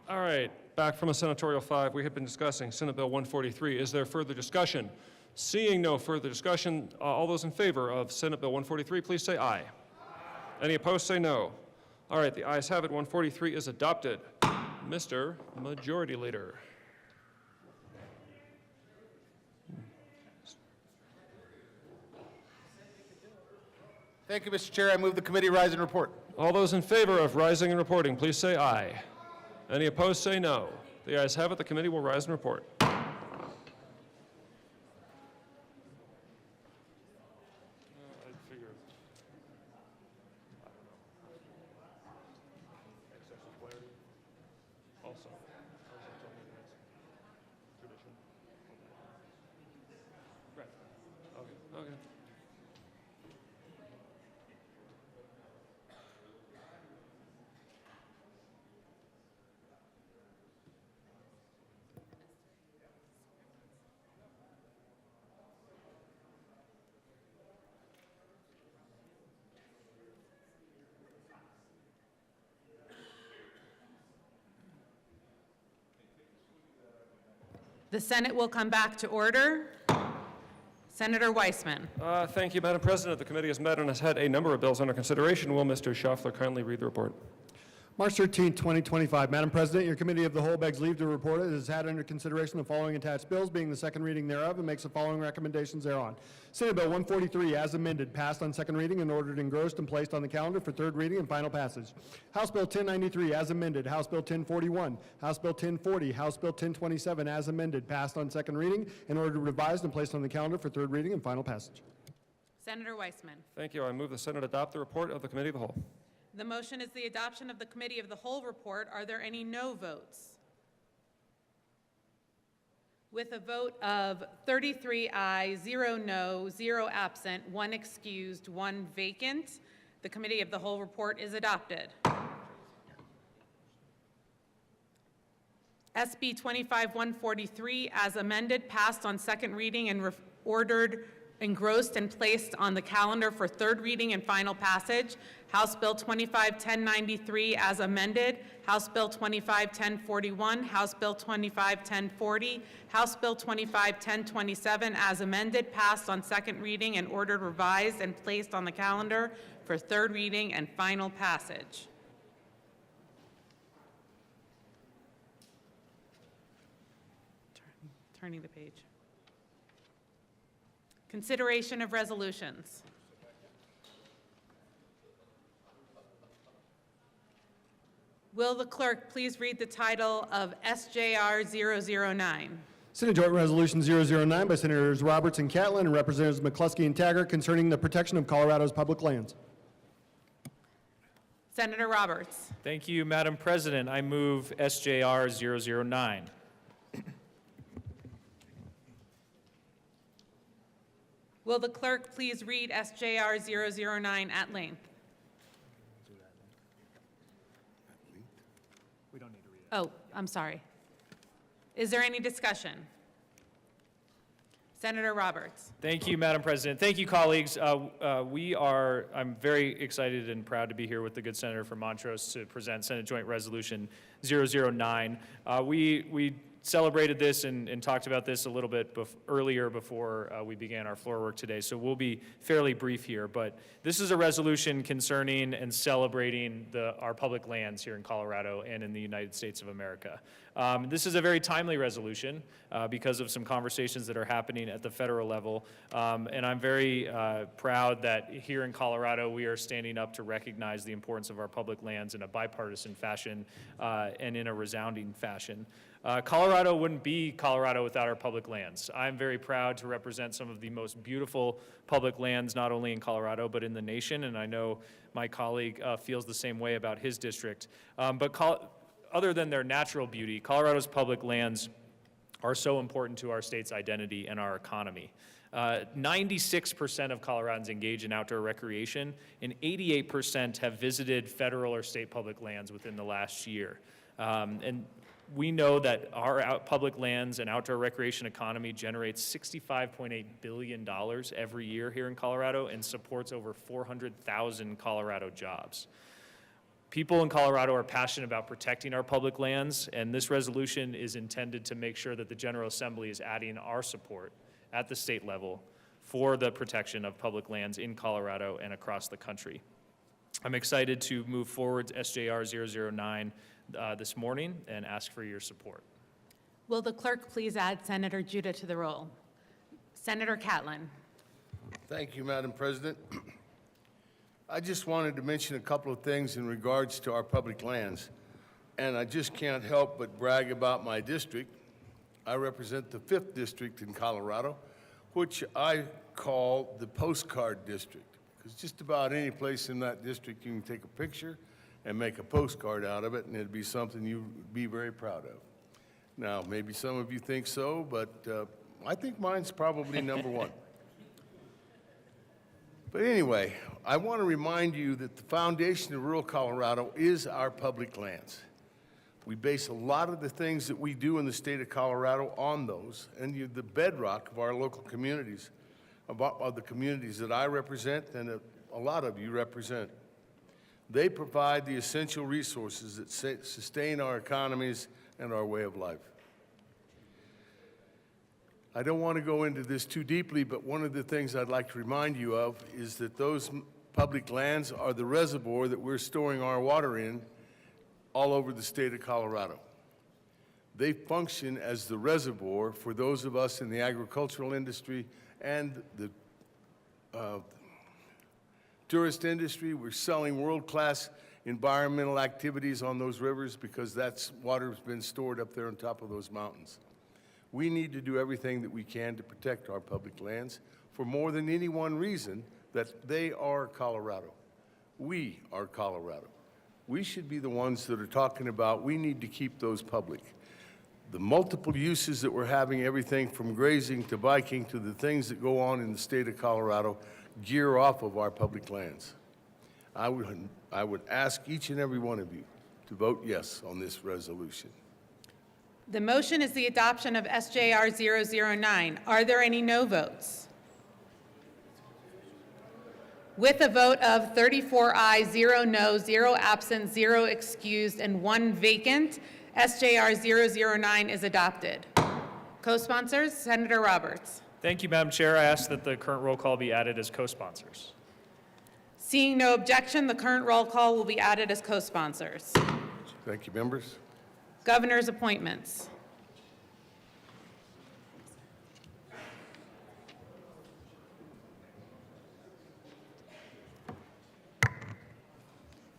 All right, back from a senatorial 5, we have been discussing Senate Bill 143. Is there further discussion? Seeing no further discussion, all those in favor of Senate Bill 143, please say aye. Any opposed, say no. All right, the ayes have it. 143 is adopted. Mr. Majority Leader. Thank you, Mr. Chair. I move the committee rise and report. All those in favor of rising and reporting, please say aye. Any opposed, say no. The ayes have it. The committee will rise and report. The Senate will come back to order. Senator Weissman. Thank you, Madam President. The committee has met and has had a number of bills under consideration. Will Mr. Schaffler kindly read the report? March 13, 2025. Madam President, your committee of the whole begs leave to report it has had under consideration the following attached bills, being the second reading thereof, and makes the following recommendations thereon. Senate Bill 143, as amended, passed on second reading and ordered engrossed and placed on the calendar for third reading and final passage. House Bill 1093, as amended, House Bill 1041, House Bill 1040, House Bill 1027, as amended, passed on second reading and ordered revised and placed on the calendar for third reading and final passage. Senator Weissman. Thank you. I move the Senate adopt the report of the Committee of the Whole. The motion is the adoption of the Committee of the Whole report. Are there any no votes? With a vote of 33 ayes, 0 no, 0 absent, 1 excused, 1 vacant, the Committee of the Whole report is adopted. SB 25-143, as amended, passed on second reading and ordered engrossed and placed on the calendar for third reading and final passage. House Bill 25-1093 as amended, House Bill 25-1041, House Bill 25-1040, House Bill 25-1027 as amended, passed on second reading and ordered revised and placed on the calendar for third reading and final passage. Turning the page. Consideration of resolutions. Will the clerk please read the title of SJR 009? Senate Joint Resolution 009 by Senators Roberts and Catlin and Representatives McCluskey and Taggart concerning the protection of Colorado's public lands. Senator Roberts. Thank you, Madam President. I move SJR 009. Will the clerk please read SJR 009 at length? We don't need to read it. Oh, I'm sorry. Is there any discussion? Senator Roberts. Thank you, Madam President. Thank you, colleagues. I'm very excited and proud to be here with the good senator from Montrose to present Senate Joint Resolution 009. We celebrated this and talked about this a little bit earlier before we began our floor work today, so we'll be fairly brief here. But this is a resolution concerning and celebrating our public lands here in Colorado and in the United States of America. This is a very timely resolution because of some conversations that are happening at the federal level, and I'm very proud that here in Colorado we are standing up to recognize the importance of our public lands in a bipartisan fashion and in a resounding fashion. Colorado wouldn't be Colorado without our public lands. I'm very proud to represent some of the most beautiful public lands, not only in Colorado, but in the nation, and I know my colleague feels the same way about his district. Other than their natural beauty, Colorado's public lands are so important to our state's identity and our economy. 96% of Coloradans engage in outdoor recreation, and 88% have visited federal or state public lands within the last year. And we know that our public lands and outdoor recreation economy generates $65.8 billion every year here in Colorado and supports over 400,000 Colorado jobs. People in Colorado are passionate about protecting our public lands, and this resolution is intended to make sure that the General Assembly is adding our support at the state level for the protection of public lands in Colorado and across the country. I'm excited to move forward SJR 009 this morning and ask for your support. Will the clerk please add Senator Judah to the roll? Senator Catlin. Thank you, Madam President. I just wanted to mention a couple of things in regards to our public lands. And I just can't help but brag about my district. I represent the 5th district in Colorado, which I call the postcard district. Because just about any place in that district, you can take a picture and make a postcard out of it, and it'd be something you'd be very proud of. Now, maybe some of you think so, but I think mine's probably number one. But anyway, I want to remind you that the foundation of rural Colorado is our public lands. We base a lot of the things that we do in the state of Colorado on those, and the bedrock of our local communities, of the communities that I represent and a lot of you represent. They provide the essential resources that sustain our economies and our way of life. I don't want to go into this too deeply, but one of the things I'd like to remind you of is that those public lands are the reservoir that we're storing our water in all over the state of Colorado. They function as the reservoir for those of us in the agricultural industry and the tourist industry. We're selling world-class environmental activities on those rivers because that's water's been stored up there on top of those mountains. We need to do everything that we can to protect our public lands for more than any one reason, that they are Colorado. We are Colorado. We should be the ones that are talking about we need to keep those public. The multiple uses that we're having, everything from grazing to biking to the things that go on in the state of Colorado, gear off of our public lands. I would ask each and every one of you to vote yes on this resolution. The motion is the adoption of SJR 009. Are there any no votes? With a vote of 34 ayes, 0 no, 0 absent, 0 excused, and 1 vacant, SJR 009 is adopted. Co-sponsors, Senator Roberts. Thank you, Madam Chair. I ask that the current roll call be added as co-sponsors. Seeing no objection, the current roll call will be added as co-sponsors. Thank you, members. Governor's appointments.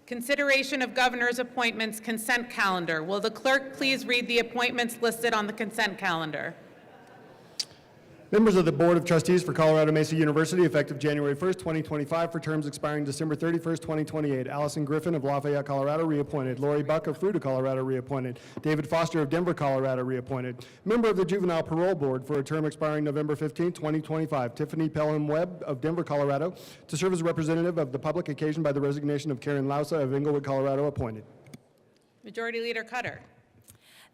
Consideration of governor's appointments consent calendar. Will the clerk please read the appointments listed on the consent calendar? Members of the Board of Trustees for Colorado Mesa University, effective January 1st, 2025, for terms expiring December 31st, 2028. Allison Griffin of Lafayette, Colorado, reappointed. Lori Buck of Fruita, Colorado, reappointed. David Foster of Denver, Colorado, reappointed. Member of the Juvenile Parole Board for a term expiring November 15th, 2025. Tiffany Pelham Webb of Denver, Colorado, to serve as representative of the public occasioned by the resignation of Karen Lausa of Englewood, Colorado, appointed. Majority Leader Cutter.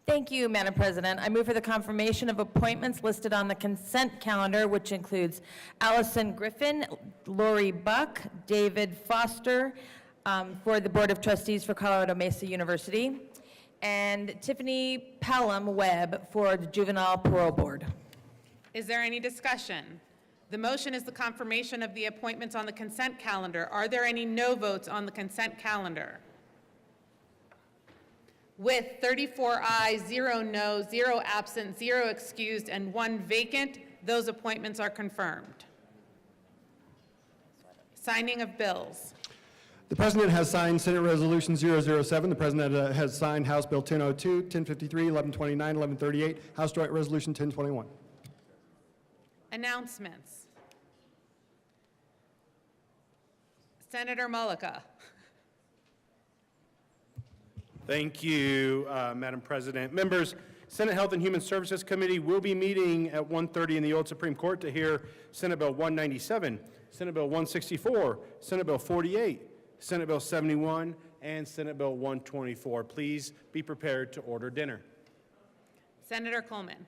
Thank you, Madam President. I move for the confirmation of appointments listed on the consent calendar, which includes Allison Griffin, Lori Buck, David Foster for the Board of Trustees for Colorado Mesa University, and Tiffany Pelham Webb for the Juvenile Parole Board. Is there any discussion? The motion is the confirmation of the appointments on the consent calendar. Are there any no votes on the consent calendar? With 34 ayes, 0 no, 0 absent, 0 excused, and 1 vacant, those appointments are confirmed. Signing of bills. The President has signed Senate Resolution 007. The President has signed House Bill 1002, 1053, 1129, 1138, House Joint Resolution 1021. Announcements. Senator Mullica. Thank you, Madam President. Members, Senate Health and Human Services Committee will be meeting at 1:30 in the old Supreme Court to hear Senate Bill 197, Senate Bill 164, Senate Bill 48, Senate Bill 71, and Senate Bill 124. Please be prepared to order dinner. Senator Coleman.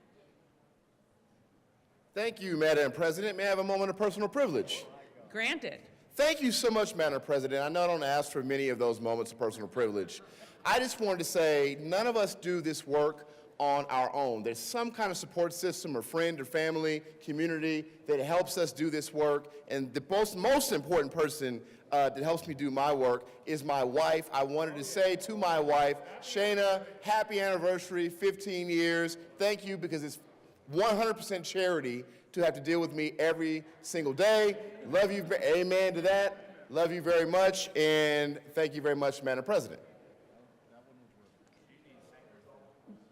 Thank you, Madam President. May I have a moment of personal privilege? Granted. Thank you so much, Madam President. I know I don't ask for many of those moments of personal privilege. I just wanted to say none of us do this work on our own. There's some kind of support system or friend or family, community that helps us do this work. And the most important person that helps me do my work is my wife. I wanted to say to my wife, Shana, happy anniversary, 15 years. Thank you, because it's 100% charity to have to deal with me every single day. Love you, amen to that. Love you very much, and thank you very much, Madam President.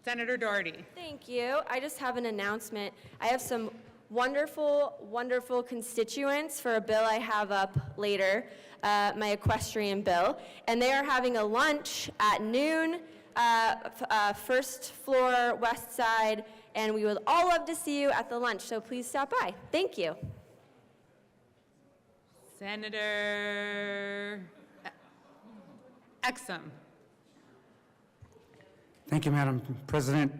Senator Doherty. Thank you. I just have an announcement. I have some wonderful, wonderful constituents for a bill I have up later, my equestrian bill, and they are having a lunch at noon, first floor, west side, and we would all love to see you at the lunch, so please stop by. Thank you. Senator Exum. Thank you, Madam President.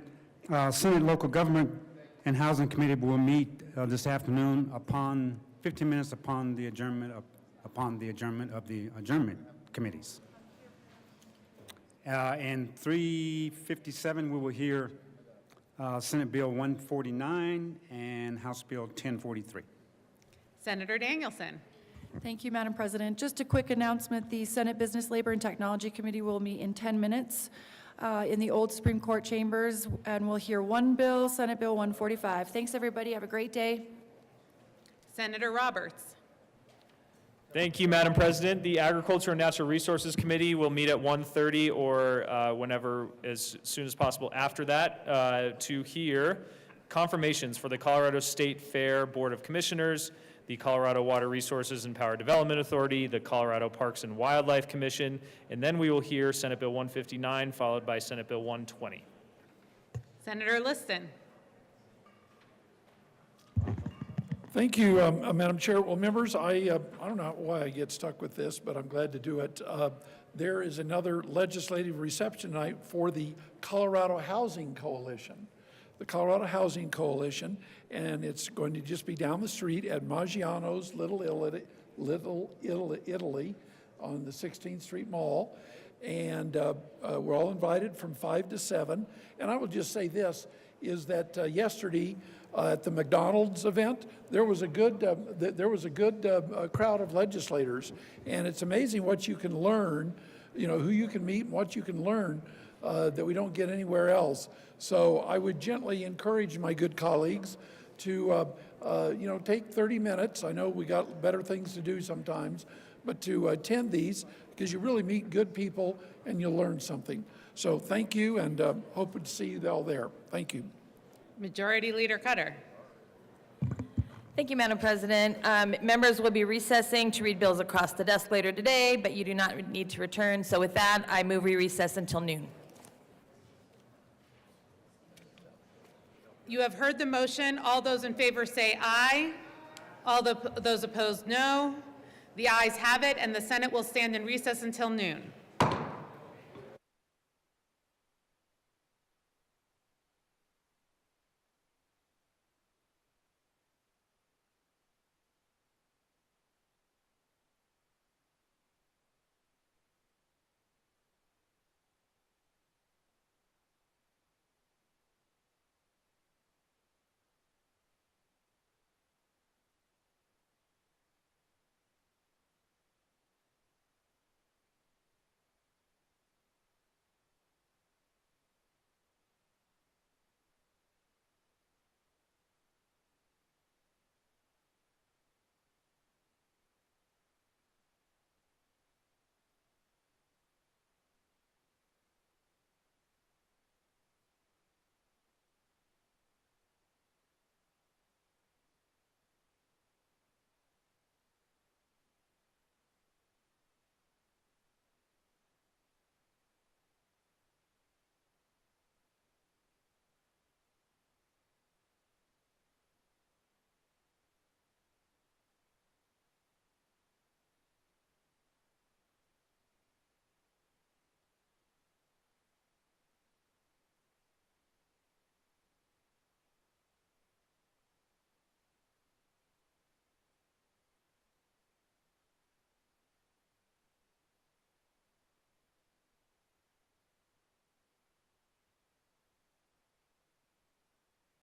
Senate Local Government and Housing Committee will meet this afternoon 15 minutes upon the adjournment of the adjournment committees. And 3:57, we will hear Senate Bill 149 and House Bill 1043. Senator Danielson. Thank you, Madam President. Just a quick announcement. The Senate Business, Labor, and Technology Committee will meet in 10 minutes in the old Supreme Court chambers, and we'll hear one bill, Senate Bill 145. Thanks, everybody. Have a great day. Senator Roberts. Thank you, Madam President. The Agriculture and Natural Resources Committee will meet at 1:30 or whenever, as soon as possible after that, to hear confirmations for the Colorado State Fair Board of Commissioners, the Colorado Water Resources and Power Development Authority, the Colorado Parks and Wildlife Commission, and then we will hear Senate Bill 159, followed by Senate Bill 120. Senator Liston. Thank you, Madam Chair. Well, members, I don't know why I get stuck with this, but I'm glad to do it. There is another legislative reception night for the Colorado Housing Coalition. The Colorado Housing Coalition, and it's going to just be down the street at Maggiano's Little Italy on the 16th Street Mall. And we're all invited from 5 to 7. And I will just say this, is that yesterday at the McDonald's event, there was a good crowd of legislators. And it's amazing what you can learn, you know, who you can meet and what you can learn that we don't get anywhere else. So I would gently encourage my good colleagues to, take 30 minutes. I know we got better things to do sometimes, but to attend these, because you really meet good people and you'll learn something. So thank you, and hope to see you all there. Thank you. Majority Leader Cutter. Thank you, Madam President. Members will be recessing to read bills across the desk later today, but you do not need to return. So with that, I move we recess until noon. You have heard the motion. All those in favor say aye. All those opposed, no. The ayes have it, and the Senate will stand in recess until noon.